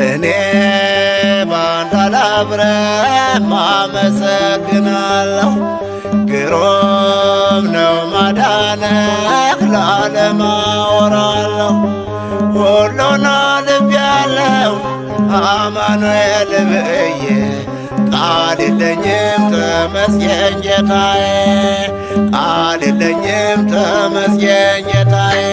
እኔ ባንተ አላፍርም አመሰግናለሁ። ግሩም ነው ማዳንህ ለዓለም አወራለሁ። ሁሉን አልፌአለሁ አማኑኤል ብዬ ቃል የለኝም ተመስገን ጌታዬ፣ ቃል የለኝም ተመስገን ጌታዬ።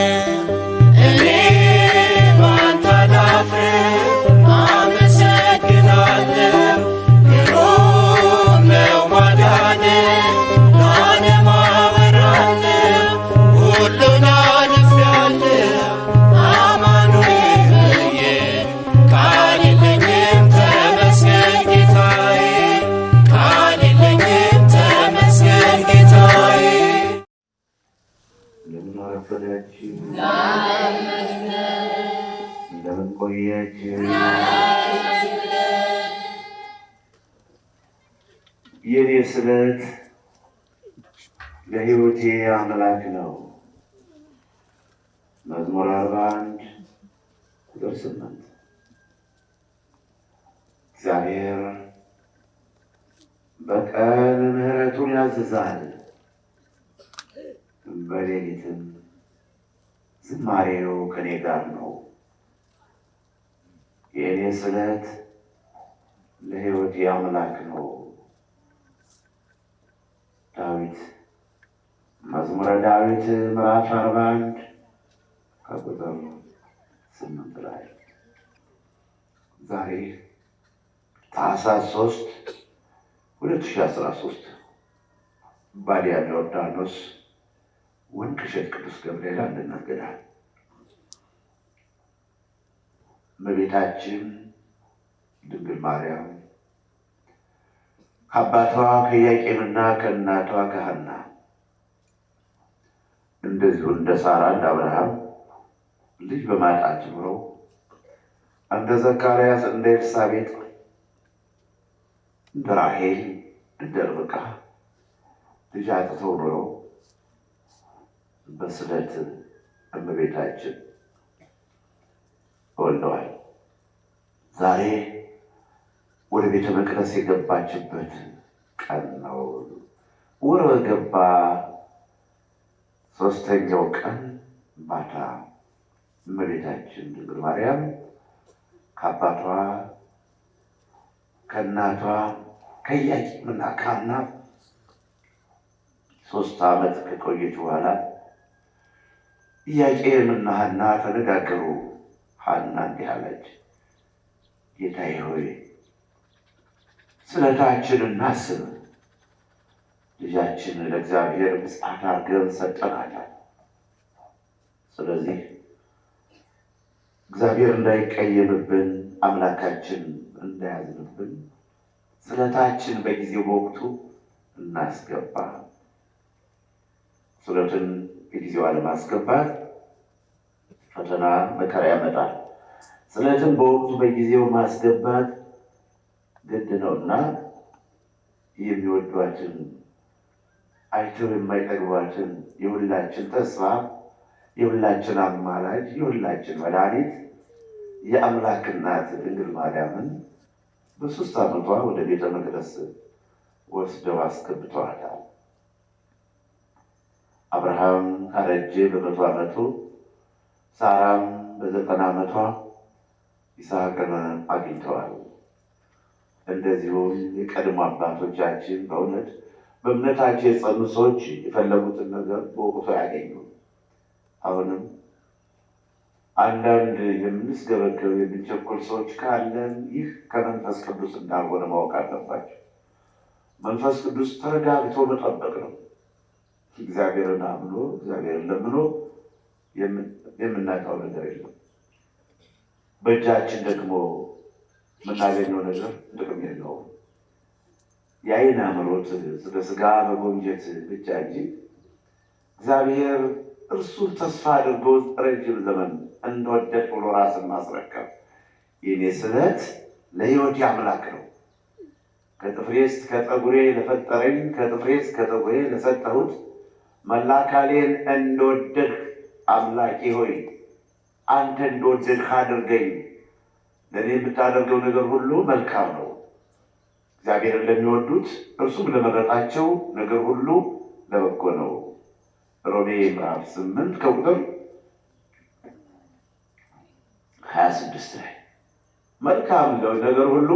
እንደምን ቆያችሁ? የኔ ስለት ለሕይወቴ አምላክ ነው። መዝሙር 41 ቁጥር 8 እግዚአብሔር በቀን ምሕረቱን ያዝዛል፣ በሌሊትም ዝማሬው ከኔ ጋር ነው። የእኔ ስለት ለሕይወቴ አምላክ ነው። ዳዊት መዝሙረ ዳዊት ምዕራፍ 41 ከቁጥር 8 ላይ። ዛሬ ታኅሳስ 3 2013 ባዲያም ዮርዳኖስ ወንቅሸት ቅዱስ ገብርኤል አንድነት ገዳም እመቤታችን ድንግል ማርያም ከአባቷ ከኢያቄምና ከእናቷ ከሐና እንደዚሁ እንደ ሳራ እንደ አብርሃም ልጅ በማጣት ኖረው እንደ ዘካርያስ እንደ ኤልሳቤጥ እንደ ራሔል እንደ ርብቃ ልጅ አጥተው ኖረው በስለት እመቤታችን ወልደዋል። ዛሬ ወደ ቤተ መቅደስ የገባችበት ቀን ነው። ወር በገባ ሦስተኛው ቀን ማታ እመቤታችን ድንግል ማርያም ከአባቷ ከእናቷ ከኢያቄምና ከሐና 3 ዓመት ከቆየች በኋላ ኢያቄምና ሐና ተነጋገሩ። ሐና እንዲህ አለች፣ ጌታዬ ሆይ ስለታችንን እናስብ፣ ልጃችን ለእግዚአብሔር ምጽአት አድርገን ሰጠናታል። ስለዚህ እግዚአብሔር እንዳይቀየምብን፣ አምላካችን እንዳያዝንብን ስለታችን በጊዜው በወቅቱ እናስገባ። ስለትን በጊዜው አለማስገባት ፈተና መከራ ያመጣል። ስለትን በወቅቱ በጊዜው ማስገባት ግድ ነውና የሚወዷትን አይተው የማይጠግቧትን የሁላችን ተስፋ የሁላችን አማላጅ የሁላችን መድኃኒት የአምላክ እናት ድንግል ማርያምን በ3 ዓመቷ ወደ ቤተ መቅደስ ወስደው አስገብተዋታል። አብርሃም ካረጀ በ100 ዓመቱ ሳራም በ90 ዓመቷ ይስሐቅን አግኝተዋል። እንደዚሁም የቀድሞ አባቶቻችን በእውነት በእምነታቸው የጸኑ ሰዎች የፈለጉትን ነገር በወቅቱ ያገኙ። አሁንም አንዳንድ የምንስገበገብ የምንቸኮል ሰዎች ካለን ይህ ከመንፈስ ቅዱስ እንዳልሆነ ማወቅ አለባቸው። መንፈስ ቅዱስ ተረጋግቶ መጠበቅ ነው። እግዚአብሔርን አምኖ እግዚአብሔርን ለምኖ የምናጣው ነገር የለም። በእጃችን ደግሞ የምናገኘው ነገር ጥቅም የለውም። የዓይን አምሮት ስለ ሥጋ መጎምጀት ብቻ እንጂ እግዚአብሔር እርሱን ተስፋ አድርጎ ረጅም ዘመን እንደወደድ ብሎ ራስን ማስረከብ የኔ ስለት ለሕይወቴ አምላክ ነው። ከጥፍሬ እስከ ጠጉሬ ለፈጠረኝ ከጥፍሬ እስከ ጠጉሬ ለሰጠሁት መላ አካሌን እንደወደድህ አምላኬ ሆይ አንተ እንደወደድህ አድርገኝ። ለእኔ የምታደርገው ነገር ሁሉ መልካም ነው። እግዚአብሔርን ለሚወዱት እርሱም ለመረጣቸው ነገር ሁሉ ለበጎ ነው። ሮሜ ምዕራፍ 8 ከቁጥር 26 ላይ መልካም ነው ነገር ሁሉ።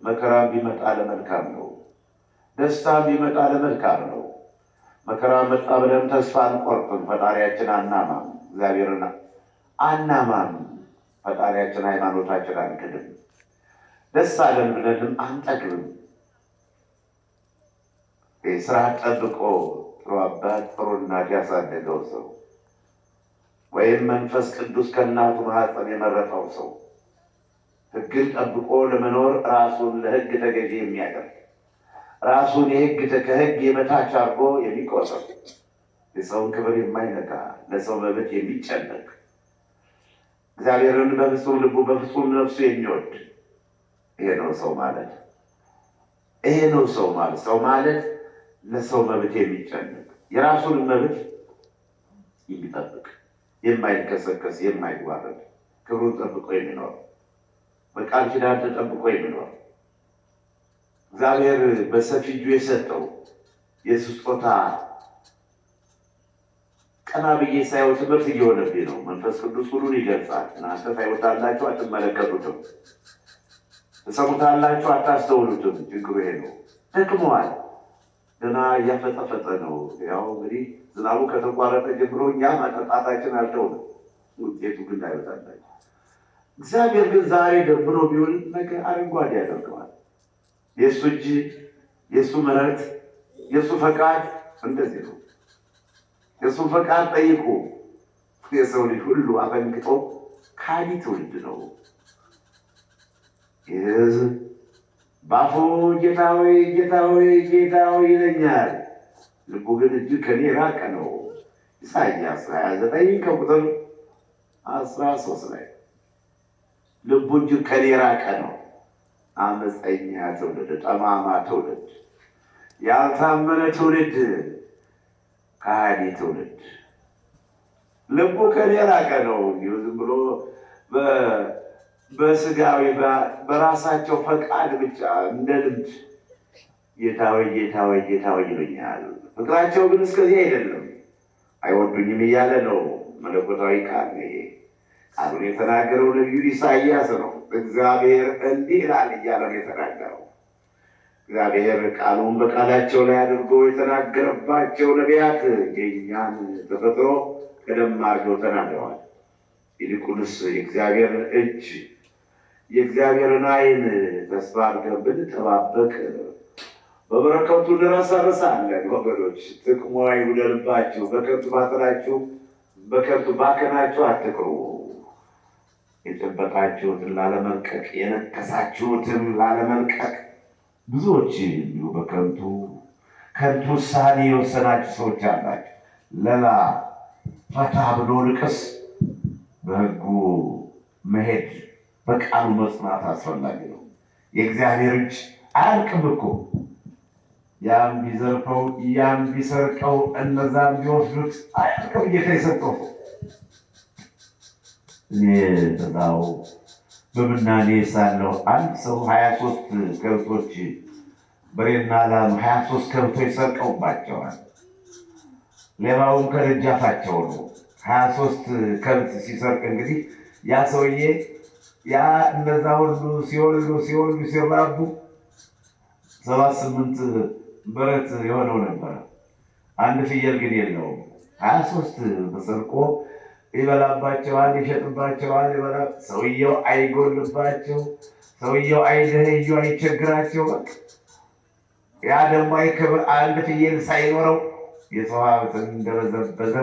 መከራ ቢመጣ ለመልካም ነው። ደስታ ቢመጣ ለመልካም ነው። መከራ መጣ ብለን ተስፋ አንቆርጥም። ፈጣሪያችን አናማም። እግዚአብሔርን አናማም። ፈጣሪያችን ሃይማኖታችን አንክድም። ደስ አለን ብለንም አንጠግብም። ስራ ጠብቆ ጥሩ አባት ጥሩ እናት ያሳደገው ሰው ወይም መንፈስ ቅዱስ ከእናቱ ማኅፀን የመረጠው ሰው ሕግን ጠብቆ ለመኖር ራሱን ለሕግ ተገዢ የሚያደርግ ራሱን ከሕግ የበታች አድርጎ የሚቆጥር የሰውን ክብር የማይነካ ለሰው መብት የሚጨነቅ እግዚአብሔርን በፍጹም ልቡ በፍጹም ነፍሱ የሚወድ ይሄ ነው ሰው ማለት። ይሄ ነው ሰው ማለት። ሰው ማለት ለሰው መብት የሚጨነቅ የራሱን መብት የሚጠብቅ የማይከሰከስ የማይዋረድ ክብሩን ጠብቆ የሚኖር በቃል ኪዳን ተጠብቆ የሚኖር እግዚአብሔር በሰፊ እጁ የሰጠው የስጦታ ቀና ብዬ ሳየው ትምህርት እየሆነብኝ ነው። መንፈስ ቅዱስ ሁሉን ይገልጻል። እናንተ ታዩታላችሁ አትመለከቱትም፣ ትሰሙታላችሁ አታስተውሉትም። ችግሩ ይሄ ነው። ደክመዋል። ገና እያፈጠፈጠ ነው። ያው እንግዲህ ዝናቡ ከተቋረጠ ጀምሮ እኛ ማጠጣታችን አልተውንም። ውጤቱ ግን አይወጣላችሁ። እግዚአብሔር ግን ዛሬ ደብሮ ቢሆን ነገ አረንጓዴ ያደርገዋል። የእሱ እጅ፣ የእሱ ምሕረት፣ የእሱ ፈቃድ እንደዚህ ነው። የእሱ ፈቃድ ጠይቁ። የሰው ልጅ ሁሉ አፈንግጦ ካዲ ትውልድ ነው። ይህ ባፉ ጌታ ሆይ ጌታ ሆይ ጌታ ሆይ ይለኛል፣ ልቡ ግን እጅግ ከኔ ራቀ ነው። ኢሳይያስ 29 ከቁጥር 13 ላይ ልቡ እጅግ ከኔ ራቀ ነው። አመፀኛ ትውልድ፣ ጠማማ ትውልድ፣ ያልታመነ ትውልድ፣ ከሃዲ ትውልድ ልቡ ከኔ ራቀ ነው። እንዲሁ ዝም ብሎ በስጋዊ በራሳቸው ፈቃድ ብቻ እንደ ልምድ ጌታ ሆይ ጌታ ሆይ ጌታ ሆይ ይሉኛል። ፍቅራቸው ግን እስከዚህ አይደለም። አይወዱኝም እያለ ነው። መለኮታዊ ቃል ነው ይሄ። ቃሉን የተናገረው ነቢዩ ኢሳይያስ ነው። እግዚአብሔር እንዲህ ይላል እያለ ነው የተናገረው። እግዚአብሔር ቃሉን በቃላቸው ላይ አድርጎ የተናገረባቸው ነቢያት የእኛን ተፈጥሮ ቀደም አድርገው ተናግረዋል። ይልቁንስ የእግዚአብሔርን እጅ የእግዚአብሔርን ዓይን ተስፋ አድርገን ብንጠባበቅ በበረከቱ እንረሰርሳለን። ወገኖች ጥቅሙ አይጉደልባችሁ። በከንቱ ባጥላችሁ በከንቱ ባከናችሁ አትቅሩ። የጨበጣችሁትን ላለመልቀቅ የነከሳችሁትን ላለመልቀቅ ብዙዎች እንዲሁ በከንቱ ውሳኔ የወሰናችሁ ሰዎች አላችሁ። ለላ ፈታ ብሎ ልቅስ በሕጉ መሄድ በቃሉ መጽናት አስፈላጊ ነው። የእግዚአብሔር እጅ አያልቅም እኮ። ያም ቢዘርፈው ያም ቢሰርቀው እነዛም ቢወስዱት አያልቅም። ጌታ የሰጠው እኔ በዛው በምናኔ ሳለሁ አንድ ሰው 23 ከብቶች በሬና ላም 23 ከብቶች ሰርቀውባቸዋል። ሌባውም ከደጃፋቸው ነው። 23 ከብት ሲሰርቅ እንግዲህ ያ ሰውዬ እነዛ ሁሉ ሲወልዱ ሲራቡ 7-8 በረት የሆነው ነበረ። አንድ ፍየል ግን የለውም። 23 ተሰርቆ ይበላባቸዋል፣ ይሸጥባቸዋል። ሰውየው አይጎልባቸው፣ ሰውየው አይደህዩ፣ አይቸግራቸው። ያ ደግሞ አይክብር። አንድ ፍየል ሳይኖረው የሰው ሀብትን እንደበዘበዘ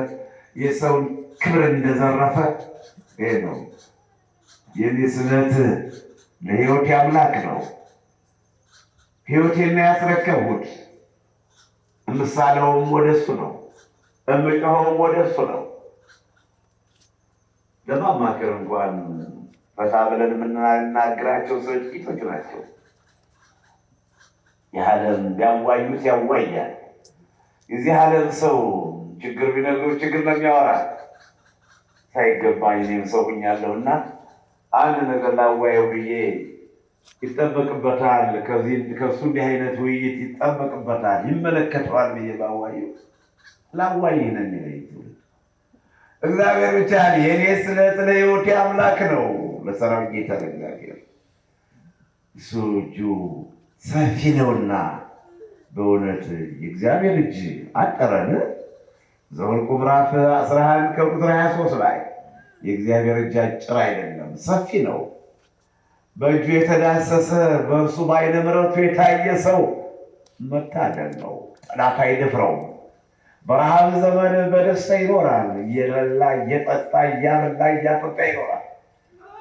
የሰውን ክብር እንደዘረፈ ይሄ ነው። የኔ ስለት ለሕይወቴ አምላክ ነው። ሕይወቴን ያስረከብሁት። እምሳለውም ወደሱ ነው፣ እምጮኸውም ወደሱ ነው። ለማማከር እንኳን ፈታ ብለን የምናናግራቸው ሰዎች ጥቂቶች ናቸው። የዓለም ቢያዋዩት ያዋያል። የዚህ ዓለም ሰው ችግር ቢነግሩ ችግር ነው የሚያወራ። ሳይገባኝ እኔም ሰው ሁኛለሁና አንድ ነገር ላዋየው ብዬ ይጠበቅበታል። ከሱ እንዲህ አይነት ውይይት ይጠበቅበታል፣ ይመለከተዋል ብዬ ባዋየው ላዋይህ ነው የሚለኝ። እግዚአብሔር ብቻ የእኔ ስለት ለሕይወቴ አምላክ ነው። ለሰራዊት ጌታ ለእግዚአብሔር እሱ እጁ ሰፊ ነውና በእውነት የእግዚአብሔር እጅ አጠረን። ዘኍልቍ ምዕራፍ 11 ከቁጥር 23 ላይ የእግዚአብሔር እጅ አጭር አይደለም፣ ሰፊ ነው። በእጁ የተዳሰሰ በእርሱ በዓይነ ምሕረቱ የታየ ሰው መታደል ነው። ጠላት አይደፍረውም። በረሃብ ዘመን በደስታ ይኖራል። እየበላ እየጠጣ እያበላ እያጠጣ ይኖራል።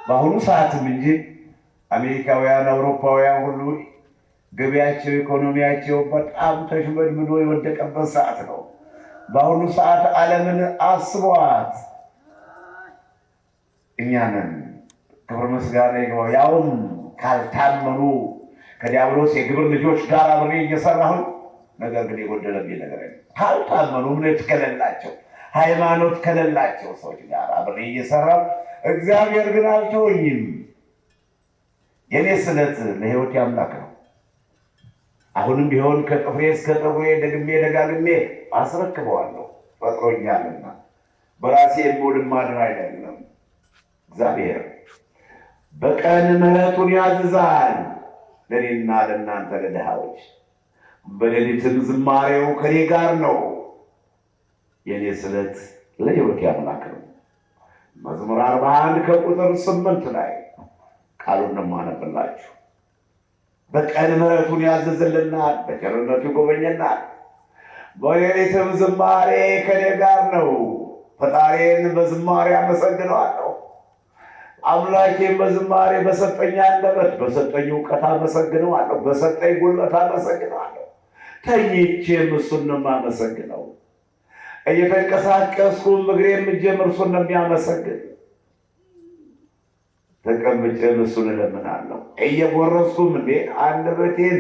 በአሁኑ ሰዓትም እንጂ አሜሪካውያን፣ አውሮፓውያን ሁሉ ገቢያቸው ኢኮኖሚያቸው በጣም ተሽመድምዶ የወደቀበት ሰዓት ነው። በአሁኑ ሰዓት ዓለምን አስቧት። እኛንን ክብር ምስጋና ይግባው። ያውም ካልታመኑ ከዲያብሎስ የግብር ልጆች ጋር አብሬ እየሰራሁን፣ ነገር ግን የጎደለብኝ ነገር ካልታመኑ እምነት ከሌላቸው ሃይማኖት ከሌላቸው ሰዎች ጋር አብሬ እየሰራሁ፣ እግዚአብሔር ግን አልተወኝም። የኔ ስለት ለሕይወቴ አምላክ ነው። አሁንም ቢሆን ከጥፍሬ እስከ ጠጉሬ ደግሜ ደጋግሜ አስረክበዋለሁ። ፈጥሮኛልና በራሴ የምውል ማድር አይደለም። እግዚአብሔር በቀን ምሕረቱን ያዝዛል ለእኔና ለእናንተ ለድሃዎች፣ በሌሊትም ዝማሬው ከኔ ጋር ነው። የኔ ስለት ለሕይወቴ አምላክ ነው። መዝሙር 41 ከቁጥር 8 ላይ ቃሉን እንደማነብላችሁ በቀን ምሕረቱን ያዘዝልናል፣ በቸርነቱ ይጎበኘናል። በሌሊትም ዝማሬ ከኔ ጋር ነው። ፈጣሪን በዝማሬ አመሰግነዋለሁ። አምላኬን በዝማሬ በሰጠኝ አንደበት በሰጠኝ እውቀት አመሰግነዋለሁ። በሰጠኝ ጉልበት አመሰግነዋለሁ። ተኝቼም እሱን ነው የማመሰግነው። እየተንቀሳቀስኩም እግሬም እጄም እርሱን ነው የሚያመሰግን። ተቀምጬም እሱን እለምናለሁ። እየጎረስኩም እንዴ አንደበቴን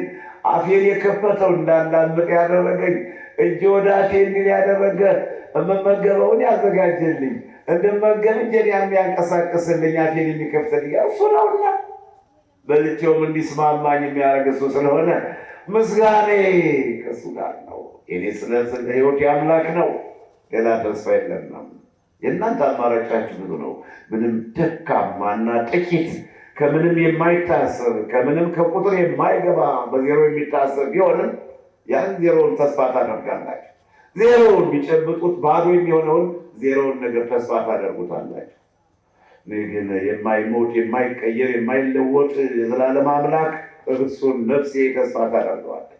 አፌን የከፈተው እንዳላምጥ ያደረገኝ፣ እጅ ወደ አፌ እንዲል ያደረገ፣ የምመገበውን ያዘጋጀልኝ፣ እንድመገብ እጄን የሚያንቀሳቅስልኝ፣ አፌን የሚከፍትልኝ እሱ ነውና በልቼውም እንዲስማማኝ የሚያደርግ እሱ ስለሆነ ምስጋኔ ከእሱ ጋር ነው። የኔ ስለት ለሕይወቴ አምላክ ነው። ሌላ ተስፋ የለንም። የእናንተ አማራጫችሁ ብዙ ነው። ምንም ደካማና ጥቂት ከምንም የማይታሰብ ከምንም ከቁጥር የማይገባ በዜሮ የሚታሰብ ቢሆንም ያን ዜሮውን ተስፋ ታደርጋላችሁ። ዜሮውን ቢጨብጡት ባዶ የሚሆነውን ዜሮውን ነገር ተስፋ ታደርጉታላችሁ። እኔ ግን የማይሞት የማይቀየር የማይለወጥ የዘላለም አምላክ እርሱን ነፍሴ ተስፋ ታደርገዋለች።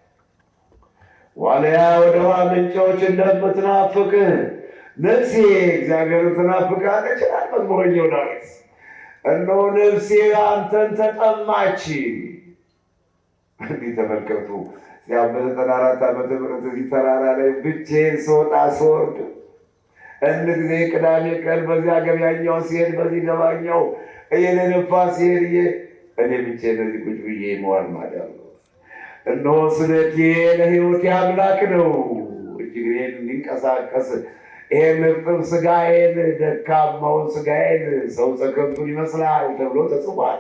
ዋልያ ወደ ውሃ ምንጮች እንደምትናፍቅ ነፍሴ እግዚአብሔርን ትናፍቃለች ይላል መዝሙረኛው ዳዊት። እነሆ ነፍሴ አንተን ተጠማች። እንዲህ ተመልከቱ። በ94 ዓመተ ምህረት እዚህ ተራራ ላይ ብቻዬን ስወጣ ስወርድ እንድ ጊዜ ቅዳሜ ቀን በዚያ ገበያኛው ሲሄድ በዚህ ገባኛው እየነፋ ሲሄድ እኔ ብቻዬን እዚህ ቁጭ ብዬ መዋል ማዳር ነው። እነሆ ስለቴ ለሕይወቴ አምላክ ነው። እጅግሬን እንዲንቀሳቀስ ይሄን እርጥብ ስጋዬን ደካማውን ስጋዬን ሰው ከንቱን ይመስላል ተብሎ ተጽፏል።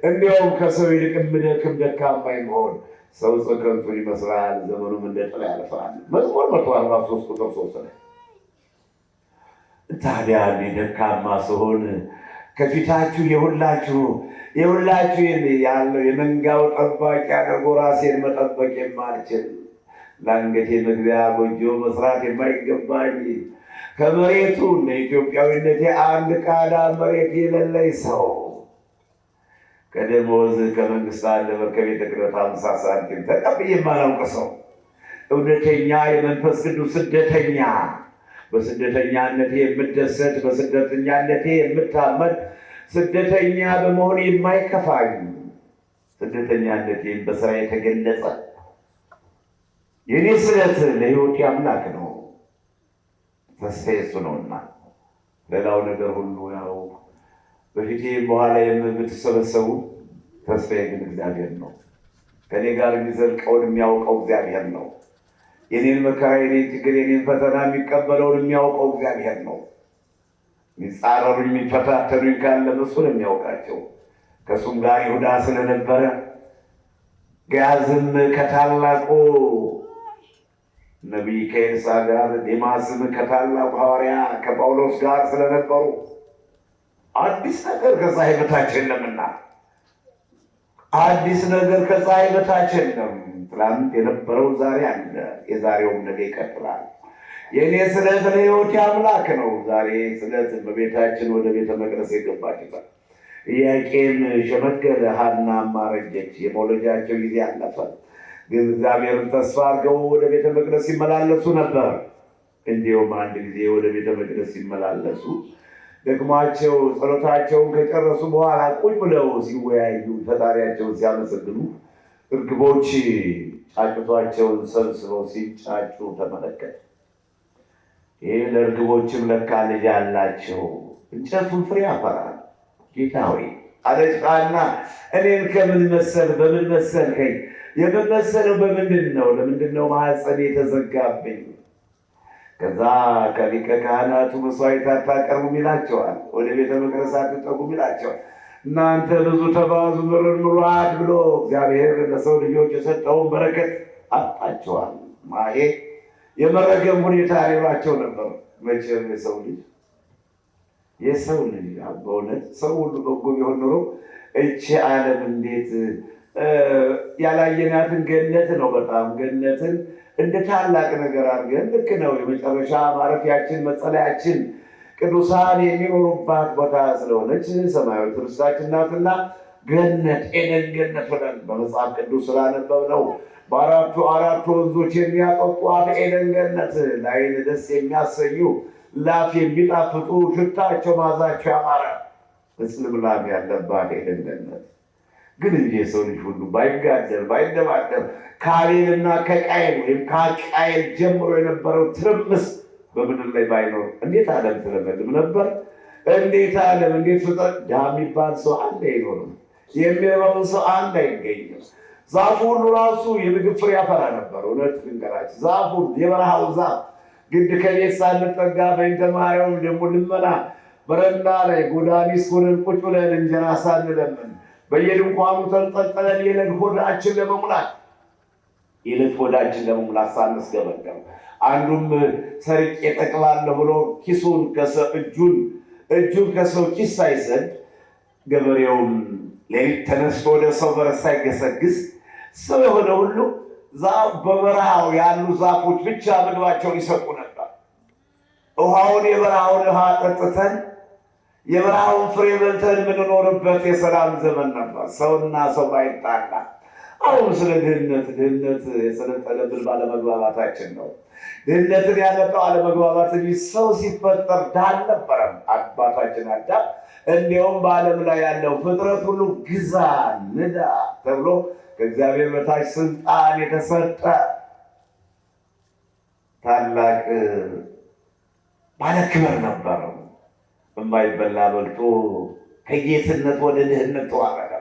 እንዲያውም ከሰው ይልቅ የምደክም ደካማ መሆን ሰው ከንቱን ይመስላል፣ ዘመኑም እንደ ጥላ ያልፋል። መዝሙር 143 ቁጥር 3 ላይ ታዲያ እኔ ደካማ ስሆን ከፊታችሁ የሁላችሁ ያለው የመንጋው ጠባቂ አድርጎ ራሴን መጠበቅ የማልችል ለአንገቴ መግቢያ ጎጆ መስራት የማይገባኝ ከመሬቱ ለኢትዮጵያዊነቴ አንድ ቃዳ መሬት የሌለኝ ሰው ከደሞዝ ከመንግስት አለ ከቤተ ክህነት 50 ሳንቲም ተቀብዬ የማላውቅ ሰው እውነተኛ የመንፈስ ቅዱስ ስደተኛ፣ በስደተኛነቴ የምደሰት፣ በስደተኛነቴ የምታመድ፣ ስደተኛ በመሆን የማይከፋኝ፣ ስደተኛነቴን በስራ የተገለጸ የኔ ስለት ለሕይወቴ አምላክ ነው። ተስፋዬ እሱ ነውና ሌላው ነገር ሁሉ ያው በፊቴም በኋላዬም የምትሰበሰቡ ተስፋዬ ግን እግዚአብሔር ነው። ከኔ ጋር የሚዘልቀውን የሚያውቀው እግዚአብሔር ነው። የኔን መከራ፣ የኔን ችግር፣ የኔን ፈተና የሚቀበለውን የሚያውቀው እግዚአብሔር ነው። የሚጻረሩኝ የሚፈታተኑኝ ካለ እሱ ነው የሚያውቃቸው። ከእሱም ጋር ይሁዳ ስለነበረ ገያዝም ከታላቁ ነቢይ ከኤልሳ ጋር፣ ዴማስም ከታላቁ ሐዋርያ ከጳውሎስ ጋር ስለነበሩ አዲስ ነገር ከፀሐይ በታች የለምና አዲስ ነገር ከፀሐይ በታች የለም። ትላንት የነበረው ዛሬ አለ፣ የዛሬውም ነገ ይቀጥላል። የእኔ ስለት ለሕይወቴ አምላክ ነው። ዛሬ ስለት በቤታችን ወደ ቤተ መቅደስ የገባችበት ኢያቄም ሸመገለ፣ ሐናም አረጀች። የመውለጃቸው ጊዜ አለፈ። ግን እግዚአብሔርን ተስፋ አድርገው ወደ ቤተ መቅደስ ሲመላለሱ ነበር። እንዲሁም አንድ ጊዜ ወደ ቤተ መቅደስ ሲመላለሱ ደክሟቸው ጸሎታቸውን ከጨረሱ በኋላ ቁጭ ብለው ሲወያዩ ፈጣሪያቸውን ሲያመሰግኑ እርግቦች ጫጩቷቸውን ሰብስበው ሲጫጩ ተመለከተ። ይህ ለእርግቦችም ለካ ልጅ አላቸው፣ እንጨቱን ፍሬ ያፈራል። ጌታ ሆይ አለች ሐና፣ እኔን ከምን መሰል በምን መሰልከኝ? የምመሰለው በምንድን ነው? ለምንድን ነው ማኅፀኔ የተዘጋብኝ? ከዛ ከሊቀ ካህናቱ መስዋዕት አታቀርቡም ይላቸዋል፣ ወደ ቤተ መቅደስ አትጠጉም ይላቸዋል። እናንተ ብዙ ተባዙ ምድርን ሙሉአት ብሎ እግዚአብሔር ለሰው ልጆች የሰጠውን በረከት አጣቸዋል። ይሄ የመረገም ሁኔታ ሌሏቸው ነበር። መቼም የሰው ልጅ በእውነት ሰው ሁሉ በጎ ቢሆን ኖሮ እቺ ዓለም እንዴት ያላየናትን ገነት ነው። በጣም ገነትን እንደ ታላቅ ነገር አድርገን ልክ ነው የመጨረሻ ማረፊያችን መጸለያችን ቅዱሳን የሚኖሩባት ቦታ ስለሆነች ሰማያዊት ርስታችን ናትና ገነት ኤደን ገነት ብለን በመጽሐፍ ቅዱስ ስላነበብነው በአራቱ ወንዞች የሚያጠጧት ኤደን ገነት ለዓይን ደስ የሚያሰኙ ላፍ የሚጣፍጡ ሽታቸው ማዛቸው ያማረ ልምላሜ ያለባት ኤደን ገነት ግን እንጂ የሰው ልጅ ሁሉ ባይጋደል ባይደባደብ ከአቤልና ከቃየል ወይም ከቃየል ጀምሮ የነበረው ትርምስ በምድር ላይ ባይኖር እንዴት ዓለም ትለመልም ነበር? እንዴት ዓለም እንዴት ፍጥረት ድሃ የሚባል ሰው አንድ አይኖርም። የሚረባውን ሰው አንድ አይገኝም። ዛፉ ሁሉ ራሱ የምግብ ፍሬ ያፈራ ነበር። እውነት ልንገራችሁ፣ ዛፉ የበረሃው ዛፍ ግድ ከቤት ሳንጠጋ በእንተ ማርያም ደግሞ ልመና በረንዳ ላይ ጎዳኒስ ሆነን ቁጭ ብለን እንጀራ ሳንለምን በየድንኳኑ ተንጠልጥለን የዕለት ሆዳችን ለመሙላት ሳንስገበገብ አንዱም ሰርቄ እጠቅላለሁ ብሎ እጁን ከሰው ኪስ ሳይሰድ ገበሬውም ሌሊት ተነስቶ ወደ ሰው በረት ሳይገሰግስ ሰው የሆነ ሁሉ በበረሃው ያሉ ዛፎች ብቻ ምግባቸውን ይሰጡ ነበር። ውሃውን የበረሃውን ውሃ ጠጥተን የበረሃውን ፍሬ በልተን የምንኖርበት የሰላም ዘመን ነበር፣ ሰውና ሰው ባይጣላ። አሁን ስለ ድህነት የሰለጠነብን ባለመግባባታችን ነው። ድህነትን ያመጣው አለመግባባት እንጂ ሰው ሲፈጠር ድሃ አልነበረም። አባታችን አዳም እንዲያውም በዓለም ላይ ያለው ፍጥረት ሁሉ ግዛ፣ ንዳ ተብሎ ከእግዚአብሔር በታች ስልጣን የተሰጠ ታላቅ ባለክብር ነበረው። የማይበላ በልቶ ከጌትነት ወደ ድህነት ተዋረደ።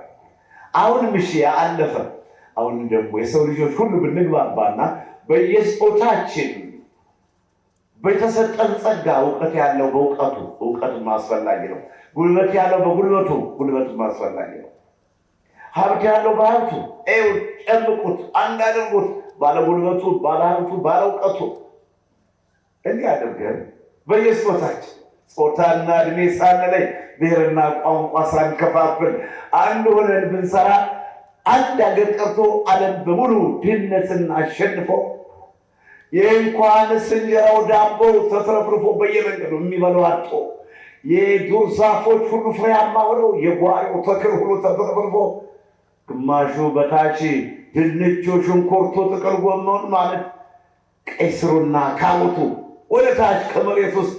አሁንም አለፈ። አሁን ደግሞ የሰው ልጆች ሁሉ ብንግባባና በየጾታችን በተሰጠን ጸጋ እውቀት ያለው በእውቀቱ እውቀቱም አስፈላጊ ነው። ጉልበት ያለው በጉልበቱ ጉልበቱም አስፈላጊ ነው። ሀብት ያለው በሀብቱ ጨምቁት፣ አንድ አድርጉት። ባለጉልበቱ፣ ባለሀብቱ፣ ባለእውቀቱ እንዲህ አድርገን በየጾታችን ጾታና እድሜ ሳንለይ ብሔርና ቋንቋ ሳንከፋፍል አንድ ሆነን ብንሰራ አንድ አገር ቀርቶ ዓለም በሙሉ ድህነትን አሸንፎ የእንኳንስ እንጀራው ዳቦ ተትረፍርፎ በየመንገዱ የሚበላው አጥቶ የዱር ዛፎች ሁሉ ፍሬያማ ሆነው የጓሮ ተክል ሁሉ ተትረፍርፎ ግማሹ በታች ድንቹ፣ ሽንኩርቱ፣ ጥቅል ጎመኑ ማለት ቀይ ስሩና ካሮቱ ወደ ታች ከመሬት ውስጥ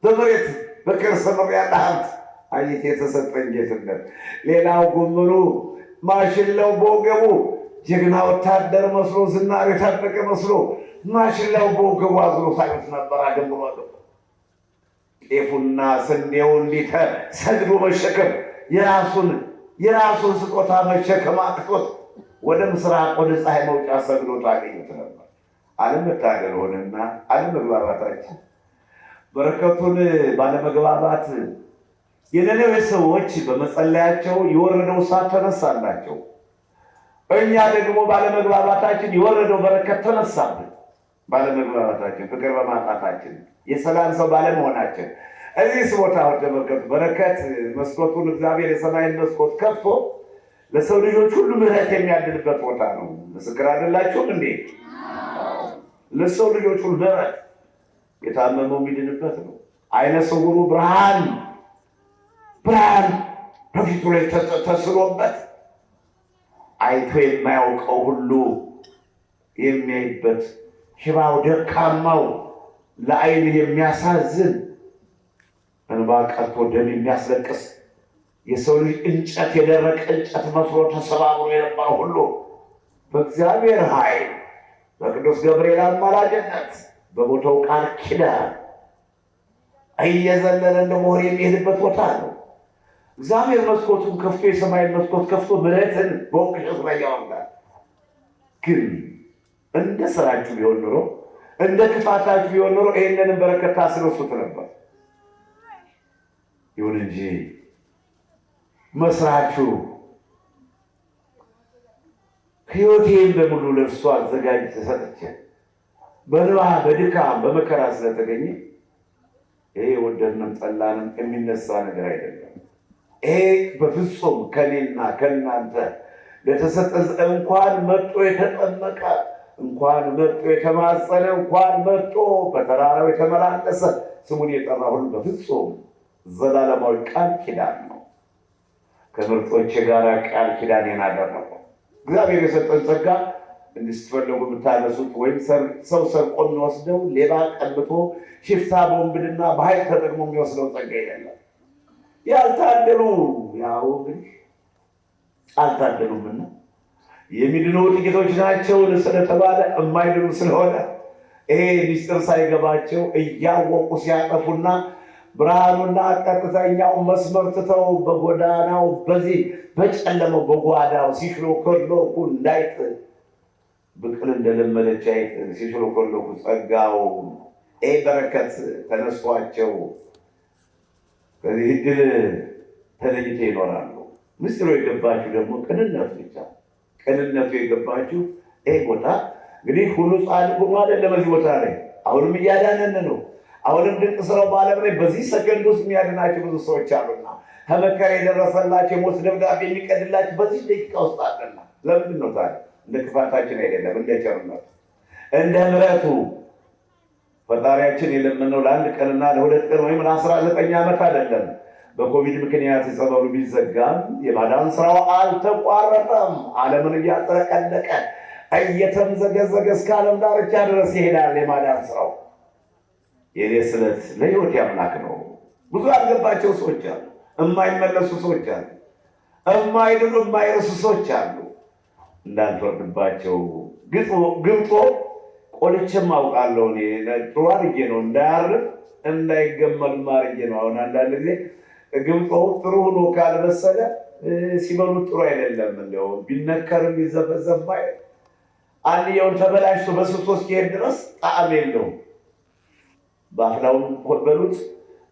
በመሬት በከርሰ ምድር ያለ ሀብት አየት የተሰጠን ጌትነት። ሌላው ጎመኑ ማሽላው በወገቡ ጀግና ወታደር መስሎ ዝናር የታጠቀ መስሎ ማሽላው በወገቡ አዝሎ ሳይት ነበር። አደምሮ ጤፉና ስንዴው እንዲህ ሰግዶ መሸከም የራሱን ስጦታ መሸከም አቅቶት ወደ ምስራቅ ወደ ፀሐይ መውጫ ሰግዶ ታገኙት ነበር። አለመታደል ሆነና አለመግባባታችን በረከቱን ባለመግባባት የነነዌ ሰዎች በመጸለያቸው የወረደው እሳት ተነሳላቸው። እኛ ደግሞ ባለመግባባታችን የወረደው በረከት ተነሳብን። ባለመግባባታችን፣ ፍቅር በማጣታችን፣ የሰላም ሰው ባለመሆናችን እዚህ ቦታ ተመልከቱ። በረከት መስኮቱን እግዚአብሔር የሰማይን መስኮት ከፍቶ ለሰው ልጆች ሁሉ ምሕረት የሚያድልበት ቦታ ነው። ምስክር አይደላችሁም እንዴ? ለሰው ልጆች ሁሉ ምሕረት፣ የታመመው የሚድንበት ነው። አይነ ስውሩ ብርሃን በፊቱ ላይ ተስሎበት አይቶ የማያውቀው ሁሉ የሚያይበት፣ ሽባው ደካማው ለአይን የሚያሳዝን እንባ ቀርቶ ደም የሚያስለቅስ የሰው ልጅ እንጨት የደረቀ እንጨት መስሎ ተሰባብሮ የነበረ ሁሉ በእግዚአብሔር ኃይል በቅዱስ ገብርኤል አማላጅነት በቦታው ቃል ኪዳን እየዘለለ እንደመሆን የሚሄድበት ቦታ ነው። እግዚአብሔር መስኮቱን ከፍቶ የሰማይን መስኮት ከፍቶ ምሕረትን በወቅሸት ላይ ያወርዳል። ግን እንደ ስራችሁ ቢሆን ኖሮ እንደ ክፋታችሁ ቢሆን ኖሮ ይህንንም በረከት ታስነሱት ነበር። ይሁን እንጂ መስራችሁ ሕይወቴን በሙሉ ለእርሱ አዘጋጅቼ ሰጥቼ በንባ በድካም በመከራ ስለተገኘ ይሄ ወደድንም ጠላንም የሚነሳ ነገር አይደለም። ይሄ በፍጹም ከኔና ከእናንተ ለተሰጠ እንኳን መጥቶ የተጠመቀ እንኳን መጥቶ የተማጸነ እንኳን መጥቶ በተራራው የተመላለሰ ስሙን የጠራ ሁሉ በፍጹም ዘላለማዊ ቃል ኪዳን ነው። ከምርጦቼ ጋር ቃል ኪዳኔን አደረገው። እግዚአብሔር የሰጠን ጸጋ እንድትፈልጉ የምታነሱት ወይም ሰው ሰርቆ የሚወስደው ሌባ ቀብቶ ሽፍታ በወንብድና በኃይል ተጠቅሞ የሚወስደው ጸጋ የለም። ያልታደሉ ያው እንግዲህ አልታደሉምና የሚድኑ ጥቂቶች ናቸው ስለተባለ የማይድኑ ስለሆነ ይሄ ሚስጥር ሳይገባቸው እያወቁ ሲያጠፉና ብርሃኑና ቀጥተኛው መስመር ትተው በጎዳናው በዚህ በጨለመው በጓዳው ሲሽሎኮሎኩ እንዳይጥ ብቅል እንደለመደች አይጥ ሲሽሎኮሎኩ ጸጋው በረከት ተነስቷቸው ከዚህ ድል ተለይተው ይኖራሉ። ምስጢሩ የገባችሁ ደግሞ ቅንነቱ ብቻ ቅንነቱ የገባችሁ ቦታ እንግዲህ ሁሉ ጻድቅ ሆኖ አይደለም እዚህ ቦታ ላይ አሁንም እያዳነን ነው። አሁንም ድንቅ ስራው በዓለም ላይ በዚህ ሰከንድ ውስጥ የሚያድናቸው ብዙ ሰዎች አሉና ከመከራ የደረሰላቸው የሞት ደብዳቤ የሚቀድላቸው በዚህ ደቂቃ ውስጥ አለና ለምንድን ነው ታዲያ? እንደ ክፋታችን አይደለም፣ እንደ ቸርነቱ እንደ ምሕረቱ ፈጣሪያችን የለመነው ለአንድ ቀንና ለሁለት ቀን ወይም ለ19 ዓመት አይደለም። በኮቪድ ምክንያት ጸበሉ ቢዘጋም የማዳን ስራው አልተቋረጠም። ዓለምን እያጠለቀለቀ እየተምዘገዘገ እስከ ዓለም ዳርቻ ድረስ ይሄዳል የማዳን ስራው። የኔ ስለት ለሕይወት ያምላክ ነው። ብዙ ያልገባቸው ሰዎች አሉ፣ የማይመለሱ ሰዎች አሉ፣ የማይድኑ የማይረሱ ሰዎች አሉ። እንዳልፈርድባቸው ግብጦ ቆልቼም አውቃለሁ። እኔ ጥሩ አድርጌ ነው እንዳያርም እንዳይገመል አድርጌ ነው። አሁን አንዳንድ ጊዜ ግብጦ ጥሩ ሆኖ ካልበሰለ ሲበሉት ጥሩ አይደለም። እንደው ቢነከርም ቢዘፈዘፍ አንድየውን ተበላሽቶ በስቶ እስኪሄድ ድረስ ጣዕም የለውም። በአፍላውን በሉት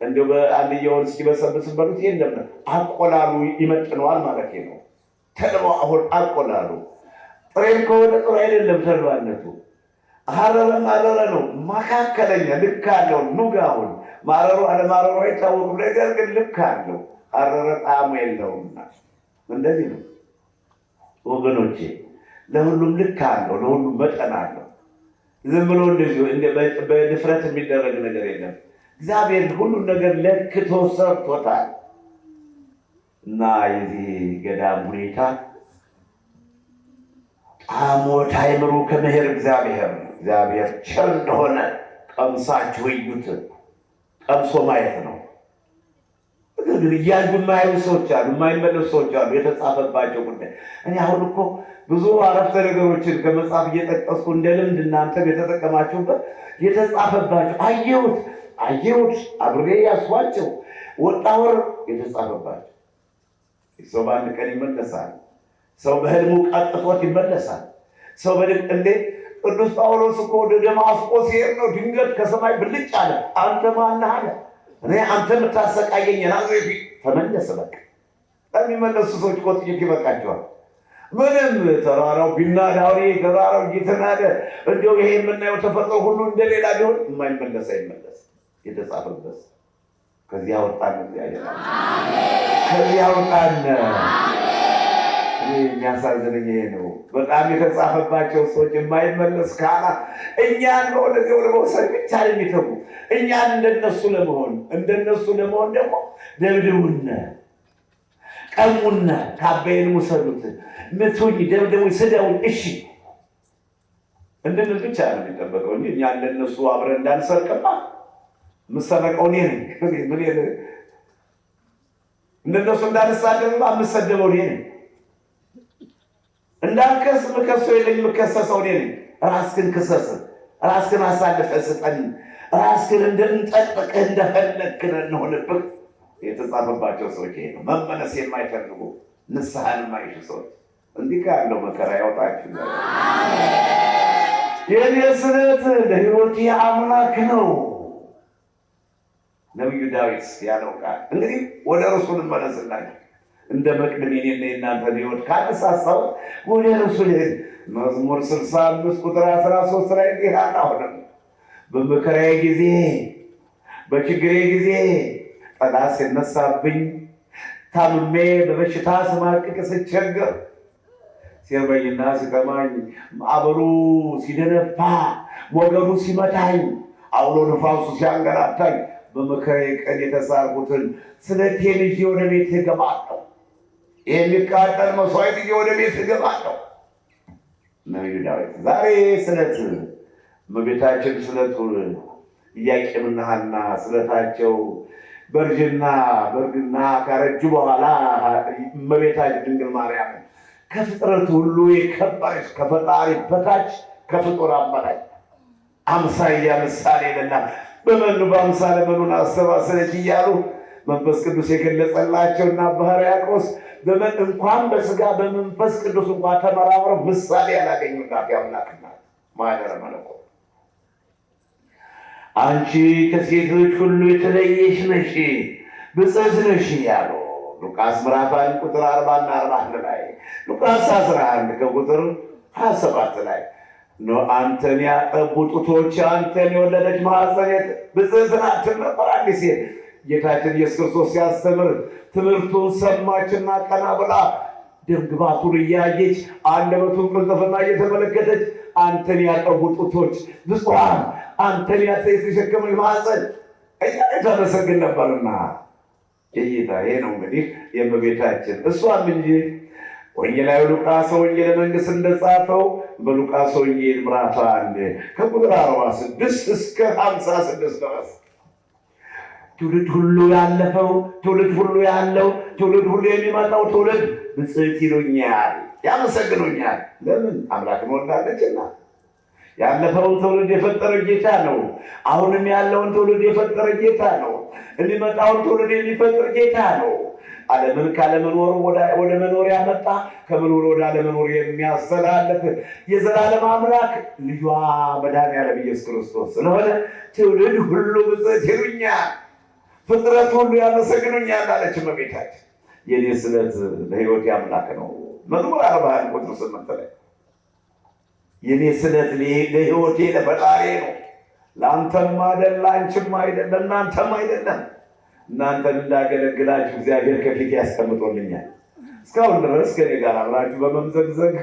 እንደው በአንድየውን እስኪበሰብስ በሉት የለም። አቆላሉ ይመጥነዋል ማለት ነው። ተልባው አሁን አቆላሉ ጥሬም ከሆነ ጥሩ አይደለም ተልባነቱ። ሀረረም አረረ ነው፣ መካከለኛ ልክ አለው። ኑጋውን ማረሩ አለማረሩ አይታወቅም። ነገር ግን ልክ አለው። ሀረረ ጣዕሙ የለውምና እንደዚህ ነው ወገኖቼ። ለሁሉም ልክ አለው፣ ለሁሉም መጠን አለው። ዝም ብሎ እንደዚሁ በድፍረት የሚደረግ ነገር የለም። እግዚአብሔር ሁሉም ነገር ለክቶ ሰርቶታል። እና የዚህ ገዳም ሁኔታ ጣዕሞት አይምሩ ከመሄር እግዚአብሔር ቸር እንደሆነ ቀምሳችሁ እዩት። ቀምሶ ማየት ነው። ግን እያሉ የማያዩ ሰዎች አሉ፣ የማይመለሱ ሰዎች አሉ። የተጻፈባቸው ጉዳይ እኔ አሁን እኮ ብዙ አረፍተ ነገሮችን ከመጽሐፍ እየጠቀስኩ እንደ ልምድ እናንተም የተጠቀማችሁበት የተጻፈባቸው አየሁት። አየሁት፣ አብሬ ያስኋቸው ወጣ ወር የተጻፈባቸው። ሰው በአንድ ቀን ይመለሳል። ሰው በህልሙ ቀጥቶት ይመለሳል። ሰው በድቅ እንዴ ቅዱስ ጳውሎስ እኮ ወደ ደማስቆ ሲሄድ ነው ድንገት ከሰማይ ብልጭ አለ። አንተ ማነህ አለ። እኔ አንተ የምታሰቃየኝ ናዝሬት። ተመለሰ። በቃ የሚመለሱ ሰዎች እኮ ጥቂት ይበቃቸዋል። ምንም ተራራው ቢናድ አውሬ ተራራው እየተናደ እንዲያው ይሄ የምናየው ተፈጥሮ ሁሉ እንደሌላ ቢሆን የማይመለስ አይመለስ። የተጻፈበት ከዚህ አወጣን እግዚአብሔር። ከዚህ አወጣን። የሚያሳዝነኝ ይሄ ነው። በጣም የተጻፈባቸው ሰዎች የማይመለስ ካላ እኛን ወደዚህ ወደ መውሰድ ብቻ የሚተጉ እኛን እንደነሱ ለመሆን ደግሞ ደብድቡነ፣ ቀሙነ፣ ካባዬን ውሰዱት፣ ምቱኝ፣ ደብድቡኝ፣ ስደውኝ እሺ እንድንል ብቻ ነው የሚጠበቀው እንጂ እኛ እንደነሱ አብረን እንዳንሰርቅማ የምሰረቀው እኔ ነኝ። እንደነሱ እንዳንሳደብማ የምሰደበው እኔ ነኝ። እንዳልከስ ምከሰው የለኝ፣ የምከሰሰው እኔ ነኝ። ራስህን ክሰስ፣ ራስህን አሳልፈህ ስጠን፣ ራስህን እንድንጠጥቅህ እንደፈለግህ እንሆንብህ። የተጻፈባቸው ሰዎች ይሄ ነው። መመለስ የማይፈልጉ ንስሐን የማይሹ ሰዎች እንዲህ ካለው መከራ ያውጣችሁ። የኔ ስለት ለሕይወቴ አምላክ ነው። ነቢዩ ዳዊት ያለው ቃል እንግዲህ ወደ እርሱ እንመለስላችሁ። እንደ መቅድም የኔና የእናንተ ሕይወት ካነሳሳው ወደ እርሱ ልሄድ። መዝሙር 65 ቁጥር 13 ላይ እንዲህ አለ። አሁንም በመከራዬ ጊዜ በችግሬ ጊዜ ጠላት ሲነሳብኝ፣ ታምሜ በበሽታ ስማቅቅ ስቸገር፣ ሲርበኝና ሲጠማኝ፣ ማዕበሉ ሲደነፋ፣ ሞገዱ ሲመታኝ፣ አውሎ ነፋሱ ሲያንገላታኝ፣ በመከራዬ ቀን የተሳልኩትን ስለቴን ይዤ ወደ ቤት እገባለሁ። የሚቃጠል መስዋዕት ይዤ ወደ ቤት እገባለሁ። ነቢዩ ዳዊት ዛሬ ስለት እመቤታችን ስለቱን ኢያቄምና ሐና ስለታቸው በእርግና ካረጁ በኋላ እመቤታችን ድንግል ማርያም ከፍጥረት ሁሉ የከበረች ከፈጣሪ በታች ከፍጡራን በላይ አምሳያ ምሳሌ የሌላት በመኑ በአምሳለ መኑን አሰባሰለች እያሉ መንፈስ ቅዱስ የገለጸላቸውና አባ ሕርያቆስ በመን እንኳን በስጋ በመንፈስ ቅዱስ እንኳን ተመራምረው ምሳሌ ያላገኙላት የአምላክ እናት ማኅደረ መለኮት አንቺ ከሴቶች ሁሉ የተለየሽ ነሽ፣ ብፅዕት ነሽ ያለው ሉቃስ ምዕራፍ 1 ቁጥር 40 እና 41 ላይ፣ ሉቃስ 11 ከቁጥር 27 ላይ ነው አንተን ያጠቡ ጡቶች አንተን የወለደች ማኅፀን ብፅዕት ናት ነበር። አንዲት ሴት ጌታችን ኢየሱስ ክርስቶስ ሲያስተምር ትምህርቱን ሰማችና ቀና ብላ ደምግባቱን እያየች አንደበቱን ቅልጥፍና እየተመለከተች አንተን ያጠቡ ጡቶች ብፁዓን አንተን የተሸከመች ማኅፀን እያለች ታመሰግን ነበርና ጌታ ይሄ ነው እንግዲህ የእመቤታችን እሷም እንጂ ወንጌላዊ ሉቃስ ወንጌለ መንግሥት እንደጻፈው በሉቃስ ወንጌል ምዕራፍ 1 ከቁጥር 46 እስከ 56 ድረስ ትውልድ ሁሉ ያለፈው ትውልድ ሁሉ ያለው ትውልድ ሁሉ የሚመጣው ትውልድ ብፅዕት ይሉኛል፣ ያመሰግኑኛል። ለምን? አምላክን ወዳለችና። ያለፈውን ትውልድ የፈጠረ ጌታ ነው። አሁንም ያለውን ትውልድ የፈጠረ ጌታ ነው። የሚመጣውን ትውልድ የሚፈጥር ጌታ ነው። ዓለምን ካለመኖር ወደ መኖር ያመጣ ከመኖር ወደ አለመኖር የሚያስተላልፍ የዘላለም አምላክ ልጇ መድኃኒዓለም ኢየሱስ ክርስቶስ ስለሆነ ትውልድ ሁሉ ብፅዕት ይሉኛል፣ ፍጥረት ሁሉ ያመሰግኑኛል አለች እመቤታችን። የኔ ስለት ለሕይወቴ አምላክ ነው። መዝሙር 41 ቁጥር 8 ላይ የኔ ስለት ለሕይወቴ ለፈጣሪ ነው። ለአንተም አይደል፣ ለአንቺም አይደል፣ ለእናንተም አይደለም። እናንተን እንዳገለግላችሁ እግዚአብሔር ከፊት ያስቀምጦልኛል። እስካሁን ድረስ ከኔ ጋር አብራችሁ በመምዘግዘግ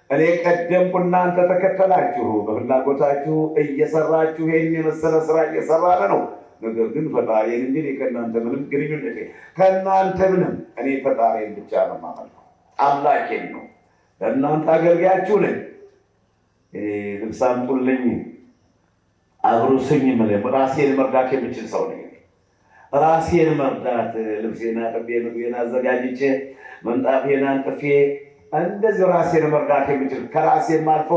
እኔ ቀደምኩ፣ እናንተ ተከተላችሁ። በፍላጎታችሁ እየሰራችሁ ይህን የመሰለ ስራ እየሰራን ነው። ነገር ግን ፈጣሪን እንጂ ከእናንተ ምንም ግንኙነት ከእናንተ ምንም እኔ ፈጣሪን ብቻ ነው የማመልከው፣ አምላኬን ነው። ለእናንተ አገልጋያችሁ ነኝ። ልብስ አምጡልኝ አብሩስኝ ራሴን መርዳት የምችል ሰው ነኝ። ራሴን መርዳት ልብሴን አጥቤ ምግቤን አዘጋጅቼ መንጣፌን አንጥፌ እንደዚህ ራሴን መርዳት የምችል ከራሴም አልፎ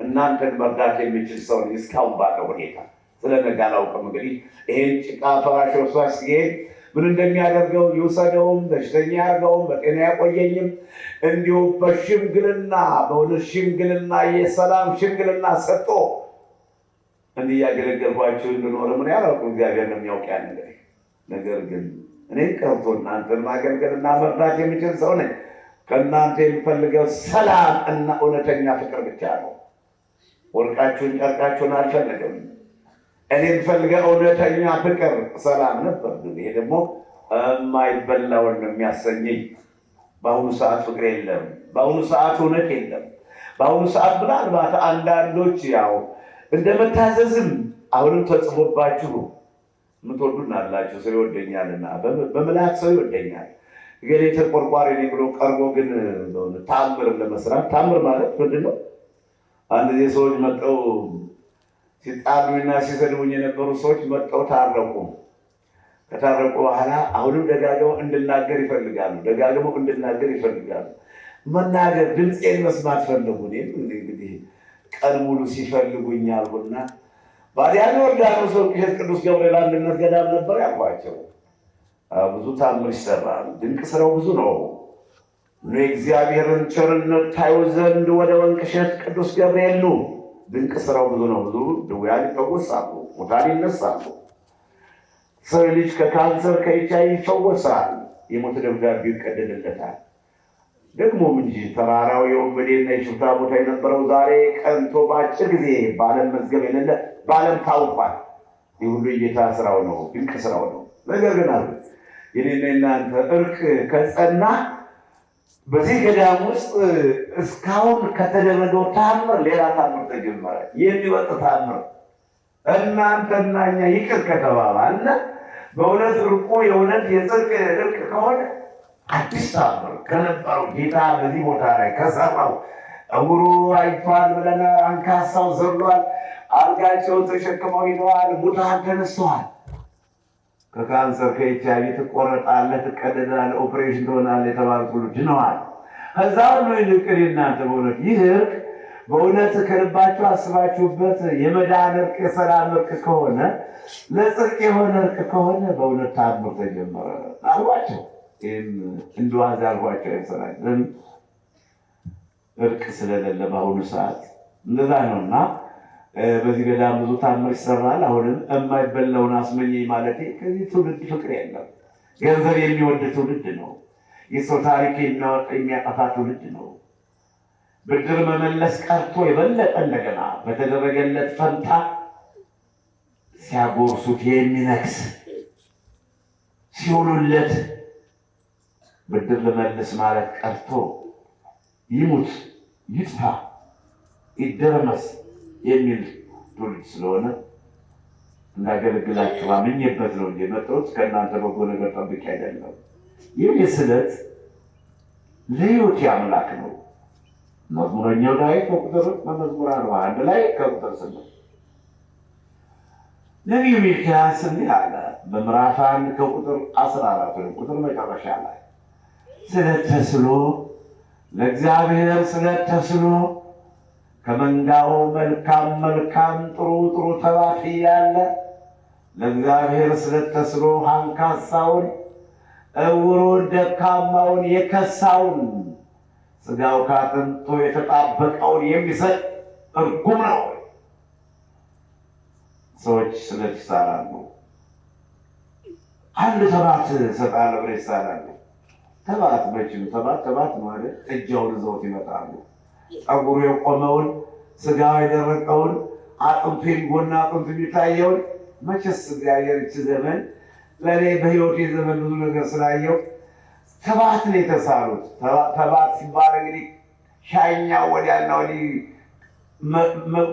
እናንተን መርዳት የምችል ሰው ነኝ እስካሁን ባለው ሁኔታ። ስለ ነገ አላውቅም። እንግዲህ ይሄን ጭቃ ፈራሽ ወስዋሽ ሲሄድ ምን እንደሚያደርገው ይውሰደውም፣ በሽተኛ ያርገውም፣ በጤና ያቆየኝም። እንዲሁ በሽምግልና በእውነት ሽምግልና የሰላም ሽምግልና ሰጥቶ እንዲህ እያገለገልኳችሁ እንድኖር ምን ያላውቅም። እግዚአብሔር ነው የሚያውቅ ያን ነገር ግን እኔን ቀርቶ እናንተን ማገልገልና መርዳት የሚችል ሰው ነኝ። ከእናንተ የሚፈልገው ሰላም እና እውነተኛ ፍቅር ብቻ ነው። ወርቃችሁን ጨርቃችሁን አልፈልግም። እኔ የምፈልገው እውነተኛ ፍቅር፣ ሰላም ነበር። ይሄ ደግሞ የማይበላውን ነው የሚያሰኘኝ። በአሁኑ ሰዓት ፍቅር የለም። በአሁኑ ሰዓት እውነት የለም። በአሁኑ ሰዓት ምናልባት አንዳንዶች ያው እንደመታዘዝም አሁንም ተጽፎባችሁ የምትወዱን አላችሁ። ሰው ይወደኛልና በምልአት ሰው ይወደኛል ገሌ ተቆርቋሪ ነኝ ብሎ ቀርቦ ግን ታምር ለመስራት ታምር ማለት ምንድን ነው? አንድ ጊዜ ሰዎች መጠው ሲጣሉኝና ሲሰድቡኝ የነበሩ ሰዎች መጠው ታረቁ። ከታረቁ በኋላ አሁንም ደጋግመው እንድናገር ይፈልጋሉ። መናገር ድምፄን መስማት ፈለጉ። እንግዲህ ቀን ሙሉ ሲፈልጉኝ አልኩና ባዲያን ዮርዳኖስ ወንቅሸት ቅዱስ ገብርኤል አንድነት ገዳም ነበር ያልኳቸው። ብዙ ታምር ይሰራል። ድንቅ ስራው ብዙ ነው። የእግዚአብሔርን ቸርነት ታዩ ዘንድ ወደ ወንቅሸት ቅዱስ ገብርኤል ኑ። ድንቅ ስራው ብዙ ነው። ብዙ ድውያን ይፈወሳሉ፣ ሙታን ይነሳሉ። ሰው ልጅ ከካንሰር ከኤችአይቪ ይፈወሳል። የሞት ደብዳቤ ይቀደድለታል። ደግሞም እንጂ ተራራው የወንበዴና የሽፍታ ቦታ የነበረው ዛሬ ቀንቶ በአጭር ጊዜ በዓለም መዝገብ የሌለ በዓለም ታውቋል። ይህ ሁሉ የጌታ ስራው ነው፣ ድንቅ ስራው ነው። ነገር ግን አሉ የኔና የናንተ እርቅ ከጸና በዚህ ገዳም ውስጥ እስካሁን ከተደረገው ታምር ሌላ ታምር ተጀመረ። የሚወጥ ታምር እናንተና እኛ ይቅር ከተባባልን በእውነት እርቁ የእውነት የጽድቅ እርቅ ከሆነ አዲስ ታምር ከነበረው ጌታ በዚህ ቦታ ላይ ከሰራው እውሩ አይቷል ብለናል። አንካሳው ዘሏል። አልጋቸውን ተሸክመው ሂደዋል። ሙታን ተነስተዋል። ከካንሰር ከኤችአይቪ ትቆረጣለህ፣ ትቀደዳለህ፣ ኦፕሬሽን ትሆናለህ የተባሉት ሁሉ ድነዋል። ከዛ ሁሉ ይልቅ እናንተ በእውነት ይህ እርቅ በእውነት ከልባችሁ አስባችሁበት የመዳን እርቅ የሰላም እርቅ ከሆነ ለጽድቅ የሆነ እርቅ ከሆነ በእውነት ታምር ተጀመረ አልኳቸው። ይህም እንደዋዛ አልኳቸው። አይሰራለን እርቅ ስለሌለ በአሁኑ ሰዓት እንደዛ ነውና በዚህ ገዳም ብዙ ታምር ይሰራል። አሁንም የማይበላውን አስመኘኝ ማለት ከዚህ ትውልድ ፍቅር የለም። ገንዘብ የሚወድ ትውልድ ነው። የሰው ታሪክ የሚያጠፋ ትውልድ ነው። ብድር መመለስ ቀርቶ የበለጠ እንደገና በተደረገለት ፈንታ ሲያጎርሱት የሚነክስ ሲሆኑለት ብድር ልመልስ ማለት ቀርቶ ይሙት፣ ይጥፋ፣ ይደረመስ የሚል ትውልድ ስለሆነ እንዳገለግላችሁ አምኜበት ነው እንጂ የመጣሁት ከእናንተ በጎ ነገር ጠብቄ አይደለም። ይህ ስለት ለሕይወት አምላክ ነው። መዝሙረኛው ዳዊት በቁጥር በመዝሙር 41 ላይ ከቁጥር 8 ነቢዩ ሚክያስ እንዲህ አለ። በምዕራፍ 1 ከቁጥር 14 ወይም ቁጥር መጨረሻ ላይ ስለት ተስሎ ለእግዚአብሔር ስለት ተስሎ ከመንጋው መልካም መልካም ጥሩ ጥሩ ተባት እያለ ለእግዚአብሔር ስለት ተስሎ አንካሳውን እውሩን ደካማውን የከሳውን ስጋው ከአጥንቱ የተጣበቀውን የሚሰጥ እርጉም ነው። ሰዎች ስለት ይሳላሉ። አንድ ተባት ሰጣለ ብለ ይሳላሉ። ተባት መቼም ተባት ነው አይደል? ጥጃውን ይዘውት ይመጣሉ። ፀጉሩ የቆመውን ስጋው የደረቀውን አጥንቱ ጎና አጥንቱ የሚታየውን መቼስ እግዚአብሔር ይህች ዘመን ለእኔ በሕይወቴ ዘመን ብዙ ነገር ስላየው ተባት ነው የተሳሉት። ተባት ሲባል እንግዲህ ሻኛው ወዲያና ወዲህ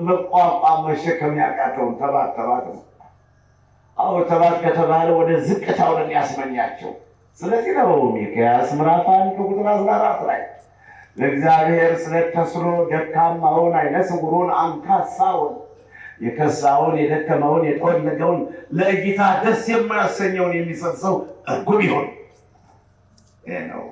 መቋቋም መሸከም ያቃተውን ተባት ነው። አዎ ተባት ከተባለ ወደ ዝቅታው ነው የሚያስመኛቸው። ስለዚህ ነው ሚክያስ ምዕራፍ 1 ቁጥር 14 ላይ ለእግዚአብሔር ስለት ተስሎ ደካማውን ዓይነ ስውሩን አንካሳውን የከሳውን የደከመውን የጠወለገውን ለእይታ ደስ የማያሰኘውን የሚሰጥ ሰው እርጉም ይሁን። ይሄ ነው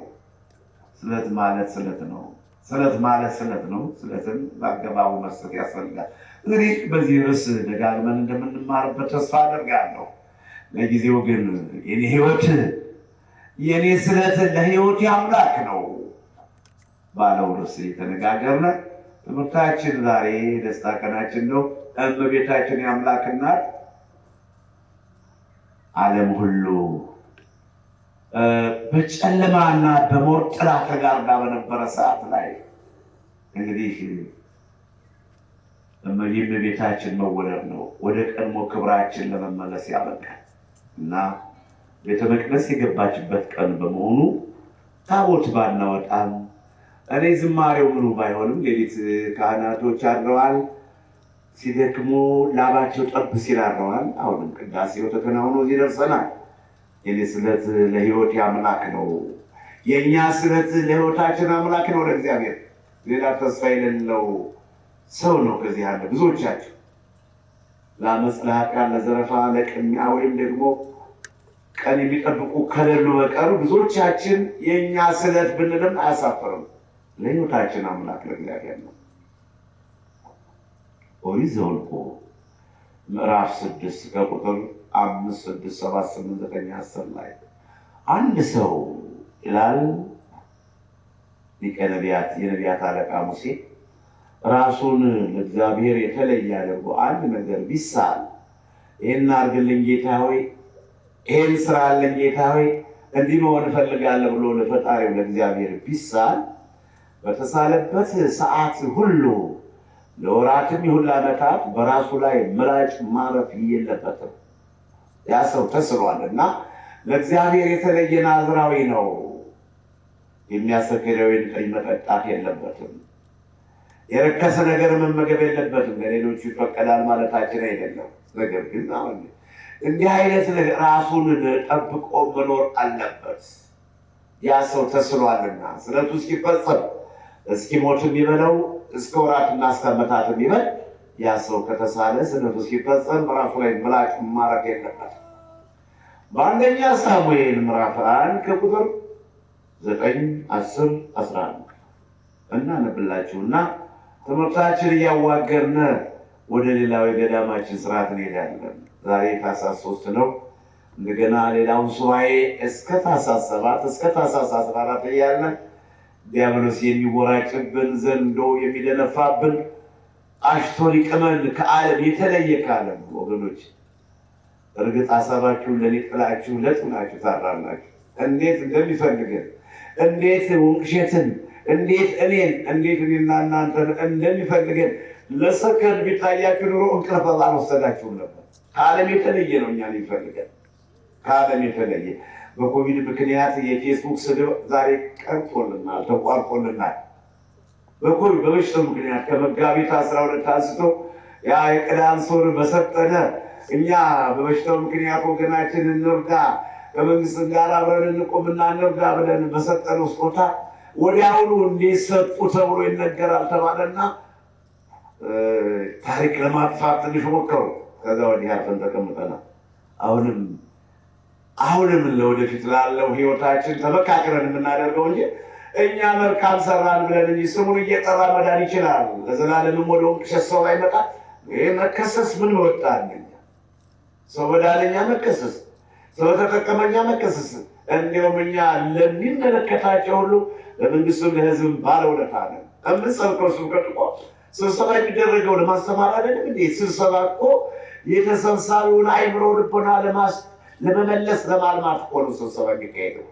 ስለት ማለት። ስለት ነው። ስለት ማለት ስለት ነው። ስለትን በአገባቡ መስጠት ያስፈልጋል። እንግዲህ በዚህ ርዕስ ደጋግመን እንደምንማርበት ተስፋ አደርጋለሁ። ለጊዜው ግን የኔ ሕይወት የኔ ስለት ለሕይወት አምላክ ነው ባለው ርዕስ የተነጋገርነ ትምህርታችን ዛሬ ደስታ ቀናችን ነው። እመቤታችን የአምላክ እናት ዓለም ሁሉ በጨለማና በሞት ጥላ ተጋርዳ በነበረ ሰዓት ላይ እንግዲህ እመቤታችን መወለድ ነው ወደ ቀድሞ ክብራችን ለመመለስ ያበቃል እና ቤተ መቅደስ የገባችበት ቀን በመሆኑ ታቦት ባናወጣም እኔ ዝማሬው ምኑ ባይሆንም ሌሊት ካህናቶች አድረዋል። ሲደክሙ ላባቸው ጠብ ሲል አድረዋል። አሁንም ቅዳሴው ተከናውኖ እዚህ ደርሰናል። የኔ ስለት ለሕይወት አምላክ ነው። የእኛ ስለት ለሕይወታችን አምላክ ነው። ለእግዚአብሔር ሌላ ተስፋ የሌለው ሰው ነው ከዚህ ያለ ብዙዎቻችን ለአመፅ፣ ለኃጢአት፣ ለዘረፋ፣ ለቅሚያ ወይም ደግሞ ቀን የሚጠብቁ ከሌሉ በቀር ብዙዎቻችን የእኛ ስለት ብንልም አያሳፍርም። ለሕይወታችን አምላክ ለእግዚአብሔር ነው። ኦሪት ዘኍልቍ ምዕራፍ 6 ከቁጥር 5፣ 6፣ 7፣ 8፣ 9፣ 10 ላይ አንድ ሰው ይላል ሊቀ ነቢያት የነቢያት አለቃ ሙሴ ራሱን ለእግዚአብሔር የተለየ አድርጎ አንድ ነገር ቢሳል ይህን አድርግልኝ ጌታ ሆይ፣ ይህን ስራልኝ ጌታ ሆይ፣ እንዲህ መሆን እፈልጋለሁ ብሎ ለፈጣሪው ለእግዚአብሔር ቢሳል በተሳለበት ሰዓት ሁሉ ለወራትም ይሁን ለዓመታት በራሱ ላይ ምላጭ ማረፍ የለበትም። ያ ሰው ተስሏል እና ለእግዚአብሔር የተለየ ናዝራዊ ነው። የሚያሰክር ወይን ጠጅ መጠጣት የለበትም። የረከሰ ነገር መመገብ የለበትም። ለሌሎቹ ይፈቀዳል ማለታችን አይደለም። ነገር ግን አሁን እንዲህ አይነት ራሱን ጠብቆ መኖር አለበት። ያ ሰው ተስሏልና ስለቱ እስኪፈጸም እስኪሞትም ይበለው እስከ ወራትና እስከ ዓመታትም ይበል ያ ሰው ከተሳለ ስለቱ እስኪፈጸም በራሱ ላይ ምላጭ ማረፍ የለበትም። በአንደኛ ሳሙኤል ምዕራፍ 1 ከቁጥር 9፣ 10፣ 11 እናነብላችሁና ትምህርታችን እያዋገርን ወደ ሌላው የገዳማችን ስርዓት እንሄዳለን። ዛሬ ታኅሳስ 3 ነው። እንደገና ሌላውን ሱባኤ እስከ ታኅሳስ 7 እስከ ታኅሳስ 14 እያልን ዲያብሎስ የሚወራጭብን ዘንዶ የሚደነፋብን አሽቶ ሊቅመን ከዓለም የተለየ ከዓለም ወገኖች እርግጥ ሀሳባችሁን ለኔ ጥላችሁ ለጥናችሁ ታራላችሁ። እንዴት እንደሚፈልገን እንዴት ወንቅሸትን እንዴት እኔን እንዴት እኔና እናንተን እንደሚፈልገን ለሰከንድ ቢታያችሁ ኑሮ እንቅልፍ አልወሰዳችሁም ነበር። ከዓለም የተለየ ነው እኛን የሚፈልገን ከዓለም የተለየ። በኮቪድ ምክንያት የፌስቡክ ስድብ ዛሬ ቀርቶልናል፣ ተቋርጦልናል። በኮቪድ በበሽታው ምክንያት ከመጋቢት 12 አንስቶ ያ የቀዳም ሶር በሰጠነ እኛ በበሽታው ምክንያት ወገናችን እንርዳ፣ ከመንግስት ጋር አብረን እንቆምና እንርዳ ብለን በሰጠነው ስጦታ ወዲያውኑ እንዲሰጡ ተብሎ ይነገራል ተባለና ታሪክ ለማጥፋት ትንሽ ሞከሩ። ከዛ ወዲህ አርፈን ተቀምጠናል። አሁንም ለወደፊት ላለው ህይወታችን ተመካክረን የምናደርገው እንጂ እኛ መልካም ሰራን ብለን እንጂ ስሙን እየጠራ መዳን ይችላል። ለዘላለምም ወደ ወንቅሸት ሰው ላይ መጣ። ይህ መከሰስ ምን ወጣልኝ? ሰው በዳለኛ መከሰስ፣ ሰው ተጠቀመኛ መከሰስ። እንዲሁም እኛ ለሚመለከታቸው ሁሉ ለመንግስትም ለህዝብም ባለውለታ ነን። የምንሰብከው ስብከት እኮ ስብሰባ የሚደረገው ለማስተማር አይደለም እንዴ? ስብሰባ እኮ የተሰብሳቢውን አይምሮ ልቦና ለመመለስ ለማልማት እኮ ነው ስብሰባ የሚካሄደው።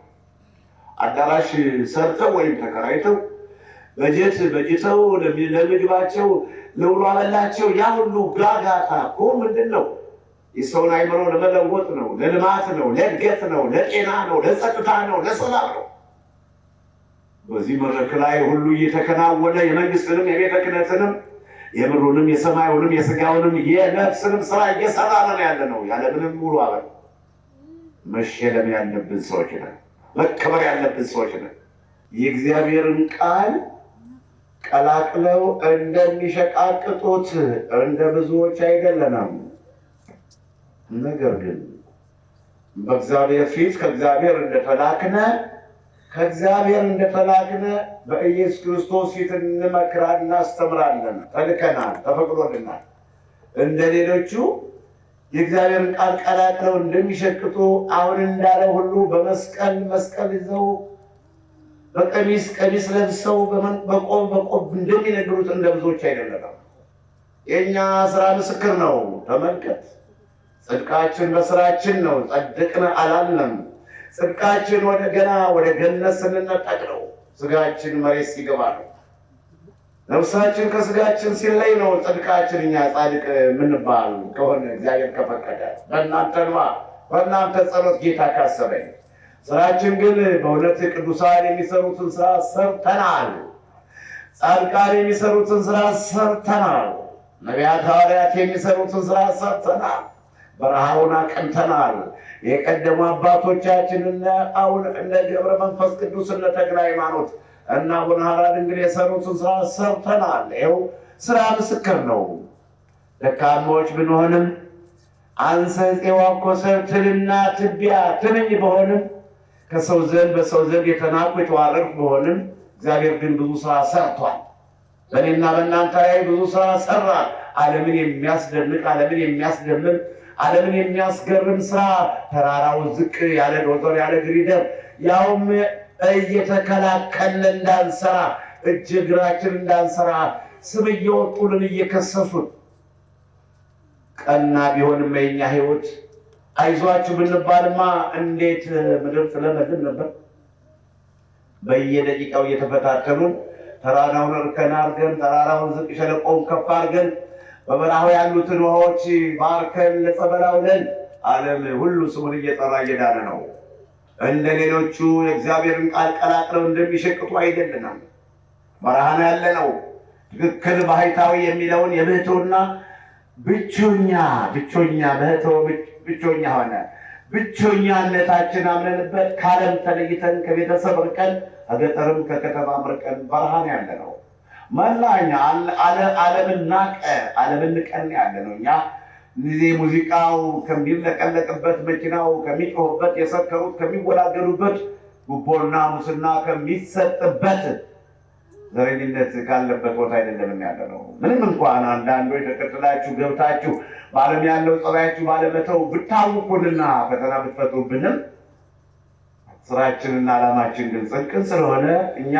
አዳራሽ ሰርተው ወይም ተከራይተው በጅተው ለምግባቸው ለውሎ አበላቸው ያ ሁሉ ጋጋታ እኮ ምንድን ነው? የሰውን አይምሮ ለመለወጥ ነው፣ ለልማት ነው፣ ለእድገት ነው፣ ለጤና ነው፣ ለጸጥታ ነው፣ ለሰላም ነው። በዚህ መድረክ ላይ ሁሉ እየተከናወነ የመንግስትንም የቤተ ክህነትንም የምድሩንም የሰማዩንም የስጋውንም የነፍስንም ስራ እየሰራ ነው ያለ ነው። ያለምንም ሙሉ አበል መሸለም ያለብን ሰዎች ነን። መከበር ያለብን ሰዎች ነን። የእግዚአብሔርን ቃል ቀላቅለው እንደሚሸቃቅጡት እንደ ብዙዎች አይደለንም። ነገር ግን በእግዚአብሔር ፊት ከእግዚአብሔር እንደተላክነ ከእግዚአብሔር እንደተላክነ በኢየሱስ ክርስቶስ ፊት እንመክራለን፣ እናስተምራለን። ተልከናል፣ ተፈቅዶልናል። እንደ ሌሎቹ የእግዚአብሔርን ቃል ቀላቅለው እንደሚሸቅጡ አሁን እንዳለ ሁሉ በመስቀል መስቀል ይዘው በቀሚስ ቀሚስ ለብሰው በቆብ እንደሚነግሩት እንደ ብዙዎች አይደለም። የእኛ ስራ ምስክር ነው። ተመልከት፣ ጽድቃችን በስራችን ነው። ጸድቅን አላልንም። ጽድቃችን ወደ ገነት ስንነጠቅ ነው። ስጋችን መሬት ሲገባ ነው። ነፍሳችን ከስጋችን ሲለይ ነው ጽድቃችን። እኛ ጻድቅ ምንባል ከሆነ እግዚአብሔር ከፈቀደ በእናንተ ጸሎት ጌታ ካሰበኝ። ስራችን ግን በእውነት ቅዱሳን የሚሰሩትን ስራ ሰርተናል። ጻድቃን የሚሰሩትን ስራ ሰርተናል። ነቢያት ሐዋርያት የሚሰሩትን ስራ ሰርተናል። በረሃውን አቅንተናል። የቀደሙ አባቶቻችን እነ ገብረ መንፈስ ቅዱስ እነ ተክለ ሃይማኖት እና አቡነ ሐራ ድንግል የሰሩትን ስራ ሰርተናል። ይኸው ስራ ምስክር ነው። ደካሞች ብንሆንም አንሰ ፄዋኮሰብ ትልና ትቢያ ትንኝ በሆንም ከሰው ዘንድ በሰው ዘንድ የተናቁ የተዋረድኩ በሆንም እግዚአብሔር ግን ብዙ ስራ ሰርቷል። በእኔና በእናንተ ላይ ብዙ ስራ ሰራ። ዓለምን የሚያስደንቅ ዓለምን የሚያስደምም ዓለምን የሚያስገርም ስራ ተራራው ዝቅ ያለ ዶዘር ያለ ግሪደር ያውም እየተከላከልን እንዳንሰራ እጅ እግራችን እንዳንሰራ ስም እየወጡልን እየከሰሱን ቀና ቢሆንም የኛ ህይወት አይዟችሁ ብንባልማ እንዴት ምድር ስለመድን ነበር። በየደቂቃው እየተፈታተኑን ተራራውን እርከን አድርገን ተራራውን ዝቅ ሸለቆውን ከፍ አድርገን በበረሃው ያሉትን ውሃዎች ባርከን ለጸበል አውለን ዓለም ሁሉ ስሙን እየጠራ እየዳነ ነው። እንደ ሌሎቹ የእግዚአብሔርን ቃል ቀላቅለው እንደሚሸቅጡ አይደለንም። በረሃ ያለ ነው። ትክክል ባህታዊ የሚለውን የብሕትውና ብቸኛ ብቸኛ ሆነ። ብቸኛነታችን አምነንበት ከዓለም ተለይተን ከቤተሰብ ርቀን ከገጠርም ከከተማም ርቀን በረሃ ያለ ነው። መላኛ ዓለምን ናቀ፣ ዓለምን ንቀን ያለ ነው። እኛ ጊዜ ሙዚቃው ከሚለቀለቅበት፣ መኪናው ከሚጮህበት፣ የሰከሩት ከሚወላገዱበት፣ ጉቦና ሙስና ከሚሰጥበት፣ ዘረኝነት ካለበት ቦታ አይደለም ያለ ነው። ምንም እንኳን አንዳንዶች ተከትላችሁ ገብታችሁ በዓለም ያለው ጸባያችሁ ባለመተው ብታውቁንና ፈተና ብትፈጥሩብንም ስራችንና ዓላማችን ግን ጽድቅን ስለሆነ እኛ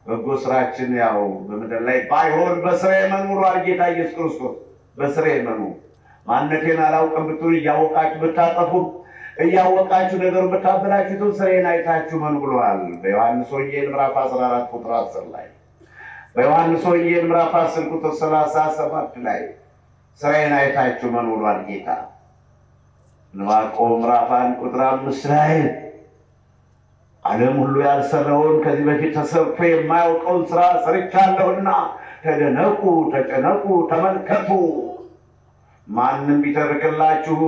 በጎ ስራችን ያው በምድር ላይ ባይሆን በስራ የመኑ ብሏል ጌታ ኢየሱስ ክርስቶስ። በስራ የመኑ ማንነቴን አላውቅም ብትሉ እያወቃችሁ ብታጠፉ እያወቃችሁ ነገሩን ብታበላችሁ ስራዬን አይታችሁ መኑ ብሏል በዮሐንስ ወንጌል ምዕራፍ 14 ቁጥር 10 ላይ። በዮሐንስ ወንጌል ምዕራፍ 10 ቁጥር 37 ላይ ስራዬን አይታችሁ መኑ ብሏል ጌታ። ዕንባቆም ምዕራፍ 1 ቁጥር 5 ላይ ዓለም ሁሉ ያልሰራውን ከዚህ በፊት ተሰርቶ የማያውቀውን ስራ ሰርቻለሁና ተደነቁ፣ ተጨነቁ፣ ተመልከቱ። ማንም ቢተርክላችሁ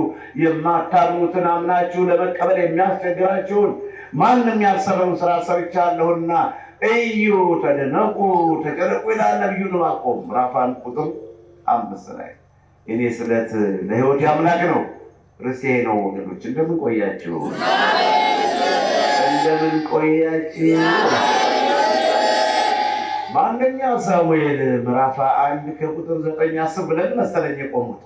የማታምኑትን አምናችሁ ለመቀበል የሚያስቸግራችሁን ማንም ያልሰራውን ስራ ሰርቻለሁና እዩ፣ ተደነቁ፣ ተጨነቁ ይላል ነቢዩ ዕንባቆም ምዕራፍ 1 ቁጥር 5 ላይ። እኔ ስለት ለሕይወት አምላክ ነው። ርዕሴ ነው ወገኖች። እንደምን ቆያችሁ? እንደምን ቆያችሁ? በአንደኛ ሳሙኤል ምዕራፍ 1 ከቁጥር 9 10 ብለን መሰለኝ የቆሙት።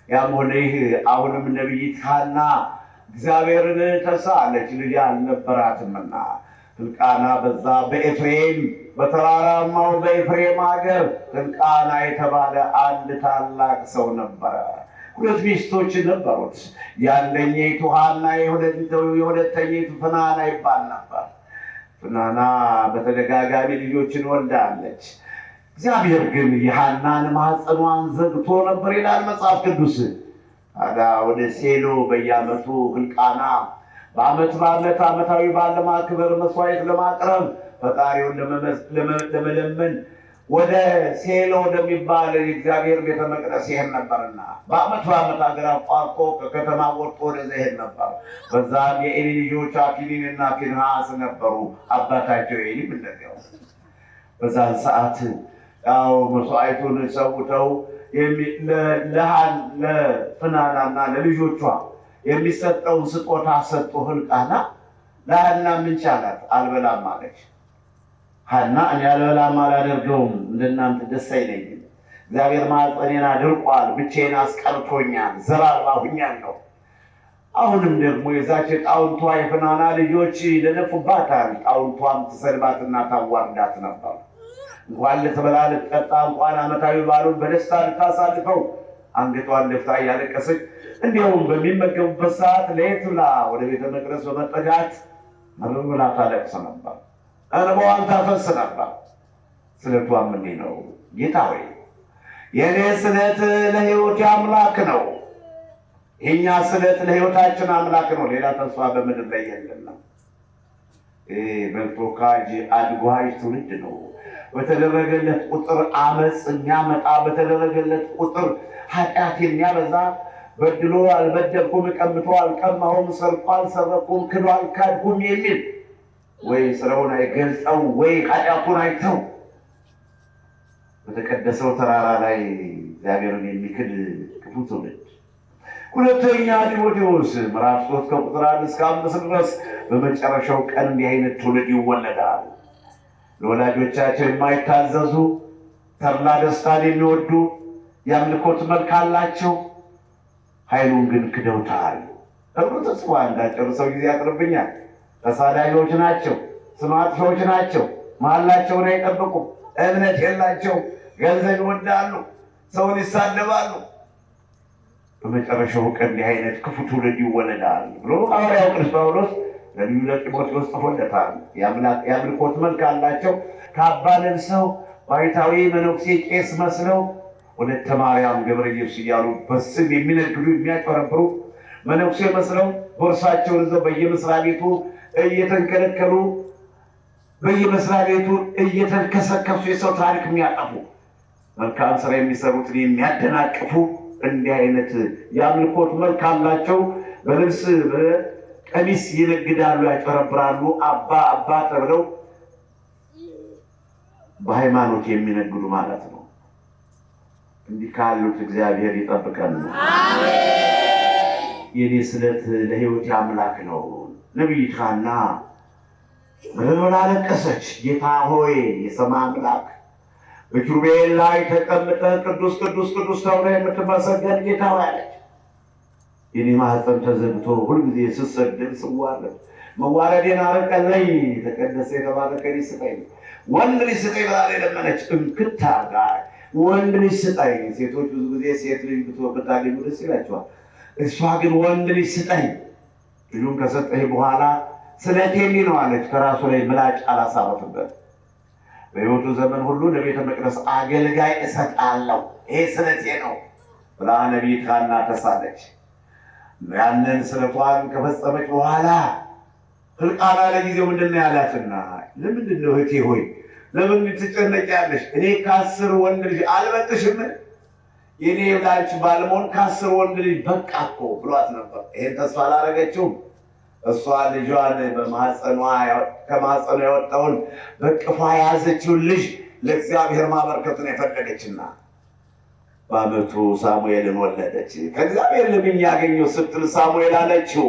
ያም ሆነ ይህ አሁንም ነቢይት ሐና እግዚአብሔርን ተሳለች፣ ልጅ አልነበራትምና። ሕልቃና በዛ በኤፍሬም በተራራማው በኤፍሬም ሀገር ሕልቃና የተባለ አንድ ታላቅ ሰው ነበረ። 2 ሚስቶች ነበሩት። የአንደኛይቱ ሐና የሁለተኛይቱ ፍናና ይባል ነበር። ፍናና በተደጋጋሚ ልጆችን ወልዳለች። እግዚአብሔር ግን የሐናን ማኅፀኗን ዘግቶ ነበር ይላል መጽሐፍ ቅዱስ። ታዲያ ወደ ሴሎ በየዓመቱ ሕልቃና በዓመት ዓመታዊ በዓል ለማክበር መስዋዕት ለማቅረብ ፈጣሪውን ለመለመን ወደ ሴሎ ወደሚባል የእግዚአብሔር ቤተ መቅደስ ይሄድ ነበርና በዓመት ሀገር አቋርጦ ከከተማ ወጥቶ ወደዛ ይሄድ ነበር። በዛም የኤሊ ልጆች አፍኒንና ፊንሐስ ነበሩ። አባታቸው ኤሊም እንደዚያው። በዛን ሰዓት ያው መስዋዕቱን ሰውተው ለፍናናና ለልጆቿ የሚሰጠውን ስጦታ ሰጡ። ሕልቃና ለሐና ምን ቻላት? አልበላም አለች። ሐና እኔ አልበላም አላደርገውም፣ እንደናንተ ደስ አይለኝም። እግዚአብሔር ማኅፀኔን አድርቋል፣ ብቻዬን አስቀርቶኛል፣ ዘር አልባ ሁኛለሁ። አሁንም ደግሞ የዛች ጣውንቷ የፍናና ልጆች ይደነፉባታል። ጣውንቷም ትሰድባትና ታዋርዳት ነበር። እንኳን ልትበላ ልትጠጣ፣ እንኳን ዓመታዊ በዓሉን በደስታ ልታሳልፈው አንገቷን ደፍታ እያለቀሰች እንዲሁም በሚመገቡበት ሰዓት ለየት ብላ ወደ ቤተ መቅደስ በመጠጋት መረር ብላ ታለቅስ ነበር። እንባዋን ታፈስ ነበር። ስለቷም እንዲህ ነው፣ ጌታ ሆይ የእኔ ስለት ለሕይወቴ አምላክ ነው። የእኛ ስለት ለሕይወታችን አምላክ ነው። ሌላ ተስፋ በምድር ላይ የለንም። በልቶ ካጅ አድጓጅ ትውልድ ነው። በተደረገለት ቁጥር አመፅ የሚያመጣ፣ በተደረገለት ቁጥር ኃጢአት የሚያበዛ፣ በድሎ አልበደልኩም፣ ቀምቶ አልቀማሁም፣ ሰርቆ አልሰረኩም፣ ክዶ አልካድኩም የሚል ወይ ስራውን አይገልጸው ወይ ኃጢአቱን አይተው በተቀደሰው ተራራ ላይ እግዚአብሔርን የሚክድ ክፉ ትውልድ። ሁለተኛ ጢሞቴዎስ ምዕራፍ 3 ከቁጥር 1 እስከ 5 ድረስ በመጨረሻው ቀን እንዲህ አይነት ትውልድ ይወለዳል። ለወላጆቻቸው የማይታዘዙ፣ ተድላ ደስታን የሚወዱ፣ የአምልኮት መልክ አላቸው፣ ኃይሉን ግን ክደውታል። ተብሎ ተጽፎ እንዳጨርሰው ጊዜ ያጥርብኛል። ተሳዳቢዎች ናቸው፣ ስም አጥፊዎች ናቸው፣ መሐላቸውን አይጠብቁም፣ እምነት የላቸው፣ ገንዘብ ይወዳሉ፣ ሰውን ይሳደባሉ። በመጨረሻው ቀን እንዲህ አይነት ክፉ ትውልድ ይወለዳል ብሎ ሐዋርያው ቅዱስ ጳውሎስ ለልዩ ለጢሞቴዎስ ጽፎለታል። የአምልኮት መልክ አላቸው፣ ካባ ለብሰው ባይታዊ መነኩሴ ቄስ መስለው ወለተ ማርያም ገብረ ኢየሱስ እያሉ በስም የሚነግዱ የሚያጭበረብሩ መነኩሴ መስለው ቦርሳቸውን ይዘው በየመስሪያ ቤቱ እየተንከለከሉ በየመስሪያ ቤቱ እየተንከሰከሱ የሰው ታሪክ የሚያጠፉ መልካም ስራ የሚሰሩትን የሚያደናቅፉ እንዲህ አይነት የአምልኮት መልክ አላቸው። በልብስ በቀሚስ ይነግዳሉ፣ ያጭበረብራሉ። አባ ተብለው በሃይማኖት የሚነግዱ ማለት ነው። እንዲህ ካሉት እግዚአብሔር ይጠብቀን። የኔ ስለት ለሕይወቴ አምላክ ነው። ነቢይት ሐና ምርር አለቀሰች። ጌታ ሆይ የሰማይ አምላክ በኪሩቤል ላይ ተቀምጠህ ቅዱስ ቅዱስ ቅዱስ ተብለህ የምትመሰገን ጌታ ሆይ አለች። የኔ ማኅፀን ተዘግቶ ሁልጊዜ ስሰግድ ስዋረድ መዋረዴን አርቀልኝ፣ የተቀደሰ የተባረከ ልጅ ስጠኝ፣ ወንድ ልጅ ስጠኝ ብላ የለመነች እንክት አድርጋ ወንድ ልጅ ስጠኝ። ሴቶች ብዙ ጊዜ ሴት ልጅ ብታገኙ ደስ ይላቸዋል። እሷ ግን ወንድ ልጅ ስጠኝ፣ ልጁን ከሰጠኝ በኋላ ስለቴ ነው አለች። ከራሱ ላይ ምላጭ አላሳረፍበት። በሕይወቱ ዘመን ሁሉ ለቤተ መቅደስ አገልጋይ እሰጣለሁ፣ ይሄ ስለቴ ነው ብላ ነቢይት ሐና ተሳለች። ያንን ስለቷን ከፈጸመች በኋላ ሕልቃና ለጊዜው ምንድን ነው ያላትና፣ ለምንድን ነው እህቴ ሆይ ለምን ትጨነቂያለሽ? እኔ ከ10 ወንድ ልጅ አልበጥሽም? የኔ ላንቺ ባልሞን ከ10 ወንድ ልጅ በቃ እኮ ብሏት ነበር። ይሄን ተስፋ አላረገችውም። እሷ ልጇን ከማህፀኗ የወጣውን በቅፏ የያዘችውን ልጅ ለእግዚአብሔር ማበርከቱን የፈለገችና በዓመቱ ሳሙኤልን ወለደች። ከእግዚአብሔር ልምኝ ያገኘው ስትል ሳሙኤል አለችው።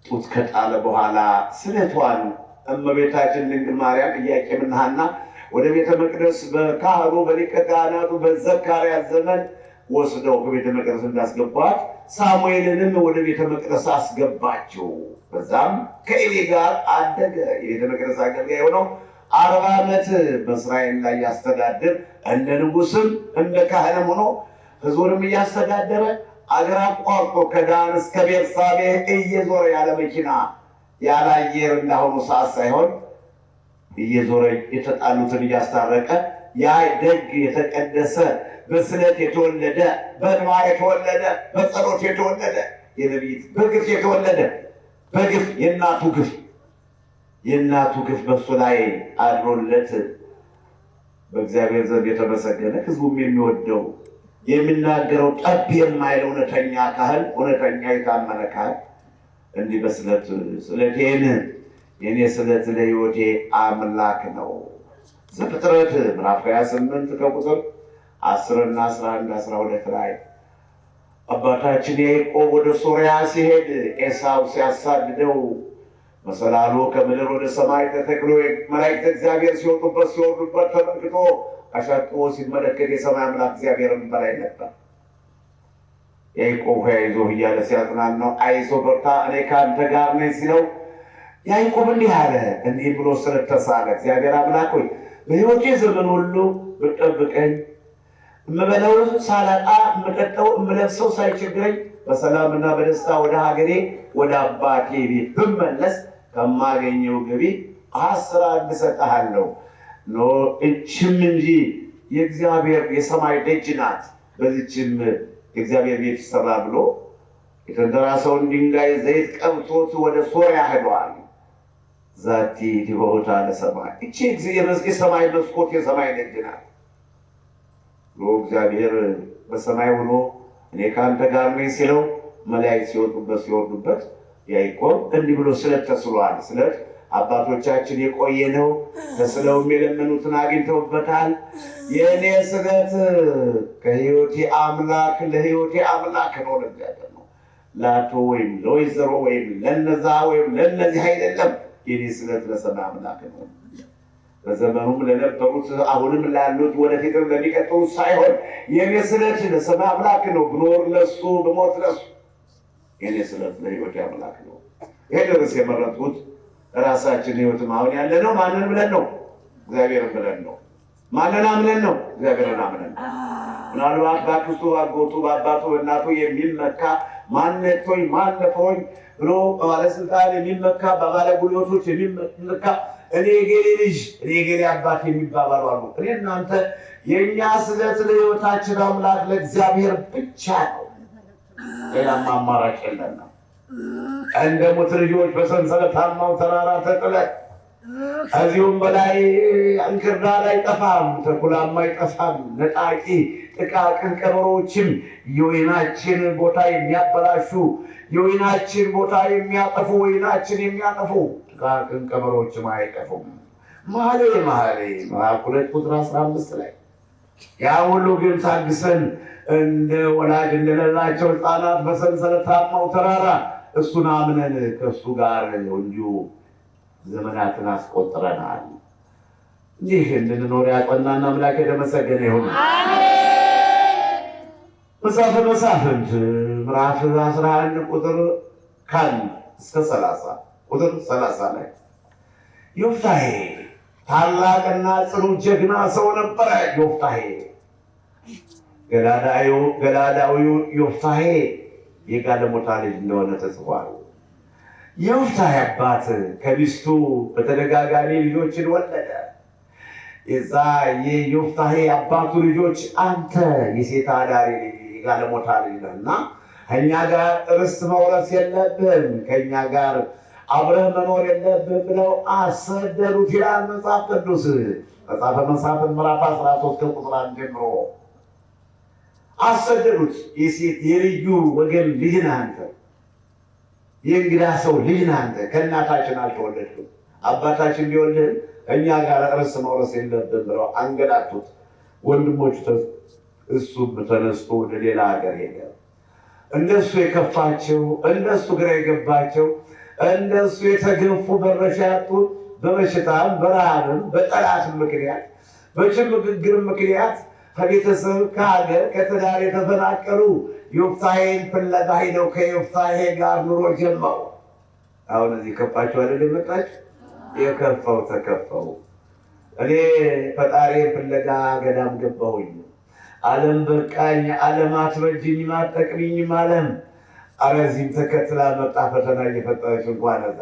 ጡት ከጣለ በኋላ ስለቷን እመቤታችን ድንግል ማርያም ኢያቄምና ሐና ወደ ቤተ መቅደስ በካህኑ በሊቀ ካህናቱ በዘካርያስ ዘመን ወስደው ከቤተ መቅደስ እንዳስገባት ሳሙኤልንም ወደ ቤተ መቅደስ አስገባችው። በዛም ከኤሊ ጋር አደገ። የቤተ መቅደስ አገልጋይ የሆነው 40 ዓመት በእስራኤል ላይ ያስተዳድር፣ እንደ ንጉሥም እንደ ካህንም ሆኖ ሕዝቡንም እያስተዳደረ አገር አቋርጦ ከዳን እስከ ቤርሳቤህ እየዞረ ያለ መኪና ያለ አየር እንዳሁኑ ሰዓት ሳይሆን እየዞረ የተጣሉትን እያስታረቀ ያ ደግ የተቀደሰ በስለት የተወለደ በእንባ የተወለደ በጸሎት የተወለደ የነቢይት በግፍ የተወለደ በግፍ የእናቱ ግፍ በሱ ላይ አድሮለት በእግዚአብሔር ዘንድ የተመሰገነ ሕዝቡም የሚወደው የሚናገረው ጠብ የማይል እውነተኛ ካህን፣ እውነተኛ የታመነ ካህን እንዲህ በስለት ስለቴን የኔ ስለት ለሕይወቴ አምላክ ነው። ዘፍጥረት ምዕራፍ 28 ከቁጥር 10 እና 11 12 ላይ አባታችን ያዕቆብ ወደ ሶርያ ሲሄድ ኤሳው ሲያሳድደው መሰላሉ ከምድር ወደ ሰማይ ተተክሎ መላእክተ እግዚአብሔር ሲወጡበት ሲወርዱበት ተመልክቶ አሻቅቦ ሲመለከት የሰማይ አምላክ እግዚአብሔርን በላይ ነበር። ያዕቆብ ሆይ አይዞህ እያለ ሲያጽናናው አይዞህ በርታ እኔ ከአንተ ጋር ነኝ ሲለው ያዕቆብ እንዲህ አለ። እንዲህ ብሎ ስለተሳለ እግዚአብሔር አምላክ ሆይ በሕይወቴ ዘመን ሁሉ ብትጠብቀኝ የምበላው ሳላጣ የምጠጣው የምለብሰው ሳይቸግረኝ በሰላምና በደስታ ወደ ሀገሬ ወደ አባቴ ቤት ብመለስ ከማገኘው ገቢ 10 እሰጥሃለሁ። ኖ እችም እንጂ የእግዚአብሔር የሰማይ ደጅ ናት፣ በዚችም የእግዚአብሔር ቤት ይሰራ ብሎ የተንተራሰውን ድንጋይ ዘይት ቀብቶት ወደ ሶርያ ሄደዋል። ዛቲ ዲቦታ ለሰማይ እቺ የሰማይ መስኮት የሰማይ ደጅ ናት ብሎ እግዚአብሔር በሰማይ ሆኖ እኔ ከአንተ ጋር ነኝ ሲለው መላእክት ሲወጡበት ሲወርዱበት ያዕቆብ እንዲህ ብሎ ስለት ተስሏል። ስለት አባቶቻችን የቆየ ነው። ተስለውም የለመኑትን አግኝተውበታል። የእኔ ስለት ከሕይወቴ አምላክ ለሕይወቴ አምላክ ነው ለእግዚአብሔር ነው። ላቶ ወይም ለወይዘሮ ወይም ለነዛ ወይም ለነዚህ አይደለም። የኔ ስለት ለሰማይ አምላክ ነው። በዘመኑም ለነበሩት አሁንም ላሉት ወደፊትም ለሚቀጥሉት ሳይሆን የኔ ስለት ለሰማይ አምላክ ነው። ብኖር ለሱ ብሞት ለሱ። የኔ ስለት ለሕይወቴ አምላክ ነው። ይሄ ድረስ የመረጥኩት ራሳችን ሕይወትም አሁን ያለ ነው። ማንን ብለን ነው? እግዚአብሔርን ብለን ነው። ማንን አምነን ነው? እግዚአብሔርን አምነን ነው። ምናልባት በአክስቱ በአጎቱ በአባቱ በእናቱ የሚመካ ማነቶኝ ማነፎኝ ብሎ በባለስልጣን የሚመካ በባለ ጉልበቶች የሚመካ እኔ የጌሌ ልጅ እኔ የጌሌ አባት የሚባባሉ አሉ። እኔ እናንተ የእኛ ስለት ለሕይወታችን አምላክ ለእግዚአብሔር ብቻ ነው። ሌላም አማራጭ የለን ነው። እንደ ሙት ልጆች በሰንሰለታማው ተራራ ተጥለን ከዚሁም በላይ እንክርዳድ አይጠፋም፣ ተኩላም አይጠፋም። ነጣቂ ጥቃቅን ቀበሮችም የወይናችን ቦታ የሚያበላሹ የወይናችን ቦታ የሚያጠፉ ወይናችን የሚያጠፉ ጥቃቅን ቀበሮችም አይጠፉም። መኃልየ መኃልይ ምዕራፍ 2 ቁጥር 15 ላይ ያ ሁሉ ግን ታግሰን እንደ ወላጅ እንደሌላቸው ሕፃናት በሰንሰለታማው ተራራ እሱን አምነን ከእሱ ጋር እንዲሁ ዘመናትን አስቆጥረናል። እንዲህ እንድንኖር ያጸናን አምላክ የተመሰገነ ይሁን። መጽሐፈ መሳፍንት ምዕራፍ 11 ቁጥር 1 እስከ 30 ቁጥር 30 ላይ ዮፍታሔ ታላቅና ጽኑ ጀግና ሰው ነበረ። ዮፍታሔ ገላዳዊው ዮፍታሔ የጋለሞታ ልጅ እንደሆነ ተጽፏል። የዮፍታሔ አባት ከሚስቱ በተደጋጋሚ ልጆችን ወለደ። የዛ የዮፍታሔ አባቱ ልጆች አንተ የሴት አዳሪ የጋለሞታ ልጅ ነህና ከእኛ ጋር ርስት መውረስ የለብህም፣ ከእኛ ጋር አብረህ መኖር የለብህም ብለው አሰደዱት ይላል መጽሐፍ ቅዱስ። መጽሐፈ መሳፍንት ምዕራፍ 13 ቁጥር 1 ጀምሮ አሰደዱት። የሴት የልዩ ወገን ልጅ ነህ አንተ፣ የእንግዳ ሰው ልጅ ነህ አንተ፣ ከእናታችን አልተወለድክም፣ አባታችን ቢወልድህም እኛ ጋር ርስት መውረስ የለብህም ብለው አንገላቱት። ወንድሞቹ እሱም ተነስቶ ወደ ሌላ ሀገር ሄደ። እንደሱ የከፋቸው እንደሱ ግራ የገባቸው እንደሱ የተገፉ መረሻ ያጡ በበሽታም በረሃብም በጠላትም ምክንያት በችግር ምክንያት ከቤተሰብ ከሀገር ከትዳር የተፈናቀሉ ዮፍታሔን ፍለጋ ሄደው ከዮፍታሔ ጋር ኑሮ ጀመሩ። አሁን እዚህ ከፋችሁ አይደል የመጣችሁ? የከፋው ተከፋው። እኔ ፈጣሪን ፍለጋ ገዳም ገባሁኝ። ዓለም በቃኝ፣ ዓለም አትበጅኝም፣ አትጠቅምኝም ዓለም። ኧረ እዚህም ተከትላ መጣ ፈተና እየፈጠረች እንኳን እዛ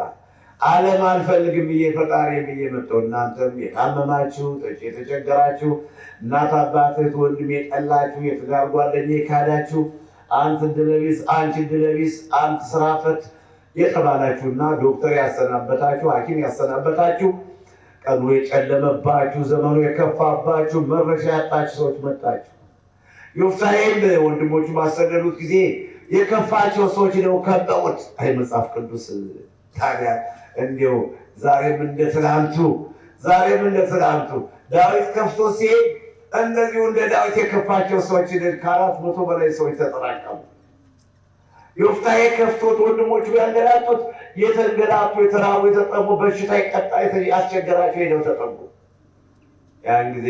ዓለም አልፈልግም ብዬ ፈጣሪ ብዬ መጣሁ። እናንተም የታመማችሁ የተቸገራችሁ እናት አባትህ ወንድም የጠላችሁ የትዳር ጓደኛ የካዳችሁ አንተ ድለቢስ አንቺ ድለቢስ አንተ ስራ ፈት የተባላችሁና ዶክተር ያሰናበታችሁ ሐኪም ያሰናበታችሁ ቀኑ የጨለመባችሁ ዘመኑ የከፋባችሁ መረሻ ያጣችሁ ሰዎች መጣችሁ። ዮፍታሔን ወንድሞቹ ባሰደዱት ጊዜ የከፋቸው ሰዎች ነው ከበውት። አይ መጽሐፍ ቅዱስ ታዲያ እንዲው ዛሬም እንደ ትናንቱ ዳዊት ከፍቶ ሲሄድ እንደዚሁ እንደ ዳዊት የከፋቸው ሰዎች ከ400 በላይ ሰዎች ተጠራቀሙ። ዮፍታሔ ከፍቶት ወንድሞቹ ያንገላቱት የተንገላቱ የተራቡ የተጠሙ በሽታ ይቀጣ ያስቸገራቸው ሄደው ተጠሙ። ያን ጊዜ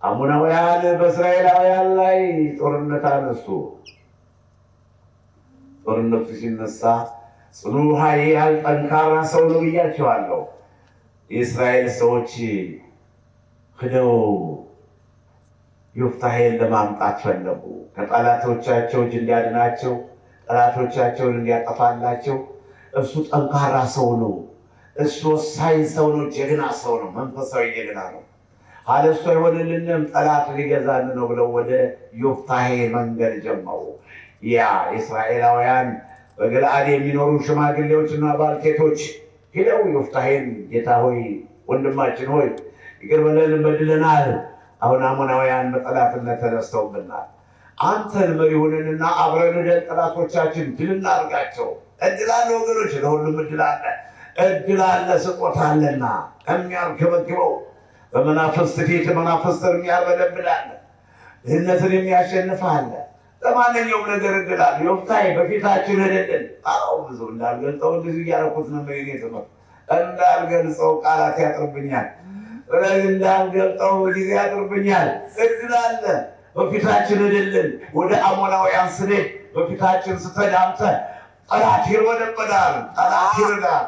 አሞናውያን በእስራኤላውያን ላይ ጦርነት አነሱ። ጦርነቱ ሲነሳ ጽኑ ኃያል ጠንካራ ሰው ነው ብያቸዋለሁ። የእስራኤል ሰዎች ሄደው ዮፍታሔን ለማምጣት ፈለጉ። ከጠላቶቻቸው እጅ እንዲያድናቸው፣ ጠላቶቻቸውን እንዲያጠፋላቸው። እሱ ጠንካራ ሰው ነው። እሱ ወሳኝ ሰው ነው። ጀግና ሰው ነው። መንፈሳዊ ጀግና ነው። አለሱ አይሆንልንም፣ ጠላት ሊገዛን ነው ብለው ወደ ዮፍታሔ መንገድ ጀመሩ። ያ የእስራኤላውያን በገለዓድ የሚኖሩ ሽማግሌዎችና ባልቴቶች ሄደው ዮፍታሔን ጌታ ሆይ፣ ወንድማችን ሆይ ይቅር በለን በድለናል። አሁን አሞናውያን በጠላትነት ተነስተውብናል። አንተን መሪ ሁንንና አብረን ሄደን ጠላቶቻችን ድል እናድርጋቸው። እድል አለ ወገኖች፣ ለሁሉም እድል አለ። እድል አለ፣ ስጦታ አለና የሚያርገበግበው በመናፍስት ፊት መናፍስትን የሚያርበደብድ አለ። ድህነትን የሚያሸንፍ አለ። ለማንኛውም ነገር እድል አለ። ዮፍታሔ በፊታችን ሄደልን። አዎ ብዙ እንዳልገልጸው እንደዚህ እያደረኩት ነው። ሜኔ ትምህርት እንዳልገልጸው ቃላት ያጥርብኛል። ስለዚህ እንዳልገልጸው ጊዜ ያጥርብኛል። እድል አለ። በፊታችን ሄደልን። ወደ አሞናውያን ስንሄድ በፊታችን ስትሄድ አንተ ጠላት ይርበደበዳል፣ ጠላት ይርዳል።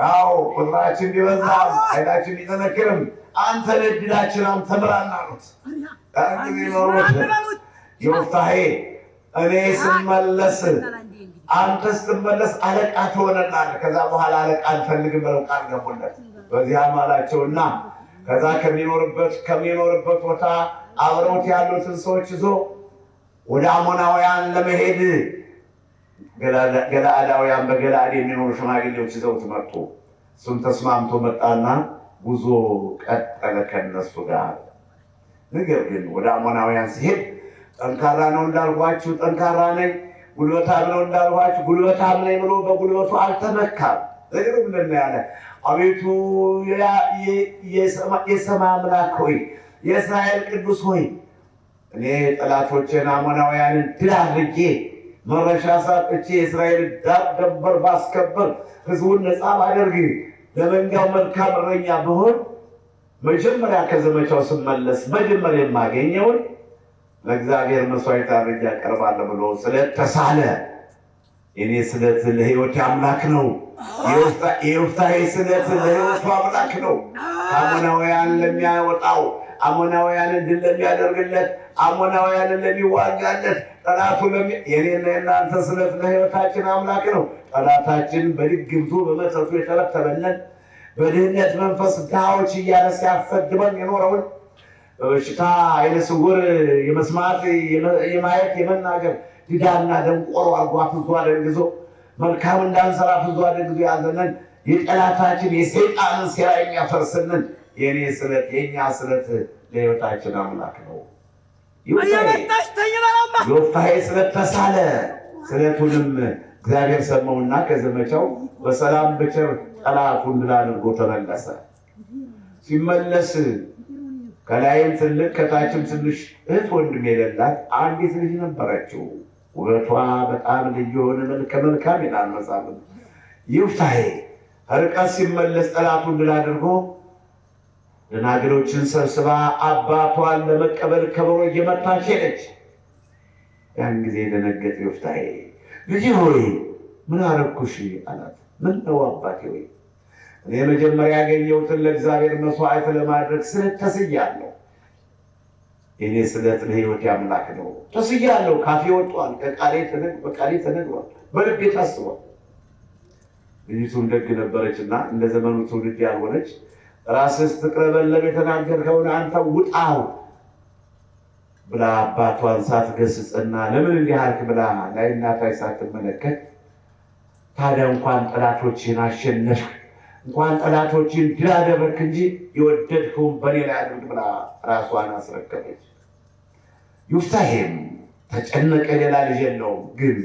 አዎ ቁጥራችን ቢበዛም ኃይላችን ቢጠነክርም አንተ ለእድላችን አንተ ምራን አሉት። ጊዜ ኖሮት ዮፍታሔ እኔ ስመለስ አንተ ስትመለስ አለቃ ትሆነናለህ፣ ከዛ በኋላ አለቃ አንፈልግም ብለው ቃል ገቡለት። በዚያም አላቸውና ከዛ ከሚኖርበት ቦታ አብረውት ያሉትን ሰዎች ይዞ ወደ አሞናውያን ለመሄድ ገለዓዳውያን በገለዓድ የሚኖሩ ሽማግሌዎች ይዘውት መጡ። እሱም ተስማምቶ መጣና ጉዞ ቀጠለ ከነሱ ጋር። ነገር ግን ወደ አሞናውያን ሲሄድ ጠንካራ ነው እንዳልኳችሁ ጠንካራ ነኝ፣ ጉልበታም ነው እንዳልኳችሁ ጉልበታም ነኝ ብሎ በጉልበቱ አልተመካም። ነገሩ ምንድን ያለ አቤቱ የሰማይ አምላክ ሆይ የእስራኤል ቅዱስ ሆይ እኔ ጠላቶችን አሞናውያንን ድል አድርጌ መረሻ ሳጥቼ የእስራኤል ዳር ድንበር ባስከበር ሕዝቡን ነፃ ባደርግ ለመንጋው መልካም እረኛ ብሆን መጀመሪያ ከዘመቻው ስመለስ መጀመሪያ የማገኘውን ለእግዚአብሔር መስዋዕት አድርጌ አቀርባለሁ ብሎ ስለተሳለ የኔ ስለት ለሕይወት አምላክ ነው። የዮፍታሔ ስለት ለሕይወቱ አምላክ ነው። አሞናውያን ለሚያወጣው አሞናውያንን ድል ለሚያደርግለት አሞናውያንን ለሚዋጋለት ጠላቱ የኔና የእናንተ ስለት ለሕይወታችን አምላክ ነው። ጠላታችን በድግምቱ በመተቱ የተበተበንን በድህነት መንፈስ ድሃዎች እያለ ሲያሰድበን የኖረውን በበሽታ ዓይነ ስውር የመስማት የማየት የመናገር ዲዳና ደንቆሮ አርጎ አፍዞ አደንግዞ መልካም እንዳንሰራ አፍዞ አደንግዞ ያዘነን የጠላታችን የሰይጣንን ሴራ የሚያፈርስንን የኔ ስለት የኛ ስለት ለሕይወታችን አምላክ ነው። ዮፍታሔ ስለተሳለ ስለቱንም እግዚአብሔር ሰማውና ከዘመቻው በሰላም በቸር ጠላቱን ድል አድርጎ ተመለሰ። ሲመለስ ከላይም ትልቅ ከታችም ትንሽ እህት ወንድም የሌላት አንዲት ልጅ ነበረችው። ውበቷ በጣም ልዩ የሆነ መልከ መልካም ይላል መጽሐፍ። ዮፍታሔ ርቀት ሲመለስ ጠላቱን ድል አድርጎ ደናግሎችን ሰብስባ አባቷን ለመቀበል ከበሮ እየመታች ሄደች። ያን ጊዜ ደነገጠ ዮፍታሔ። ልጅ ሆይ ምን አረኩሽ አላት። ምን ነው አባቴ ሆይ እኔ መጀመሪያ ያገኘሁትን ለእግዚአብሔር መስዋዕት ለማድረግ ስለት ተስያለሁ። የኔ ስለት ለሕይወት አምላክ ነው። ተስያለሁ፣ ካፌ ወጥቷል፣ በቃሌ ተነግሯል፣ በልቤ ታስቧል። ልጅቱም ደግ ነበረችና እንደ ዘመኑ ትውልድ ያልሆነች ራስህ ስትቅረበለብ የተናገርከውን አንተ ውጣው ብላ አባቷን ሳትገስጽና ለምን እንዲህ አልክ ብላ ላይና ታች ሳትመለከት ታዲያ እንኳን ጠላቶችን አሸነፍክ እንኳን ጠላቶችን ድል አደረግክ እንጂ የወደድከውን በኔ ላይ አድርግ ብላ ራሷን አስረከበች። ዮፍታሔም ተጨነቀ፣ ሌላ ልጅ የለውም። ግን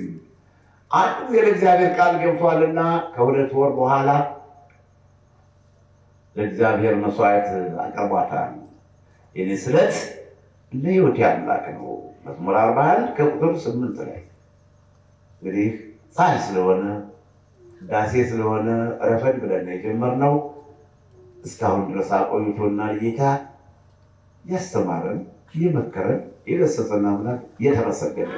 አንዱ የእግዚአብሔር ቃል ገብቷልና ከሁለት ወር በኋላ ለእግዚአብሔር መስዋዕት አቅርቧታል። የኔ ስለት ለሕይወት አምላክ ነው። መዝሙር 41 ከቁጥር 8 ላይ እንግዲህ ፀሐይ ስለሆነ ዳሴ ስለሆነ ረፈድ ብለን የጀመርነው እስካሁን ድረስ አቆይቶና ጌታ ያስተማረን የመከረን የገሰጸን አምላክ የተመሰገነ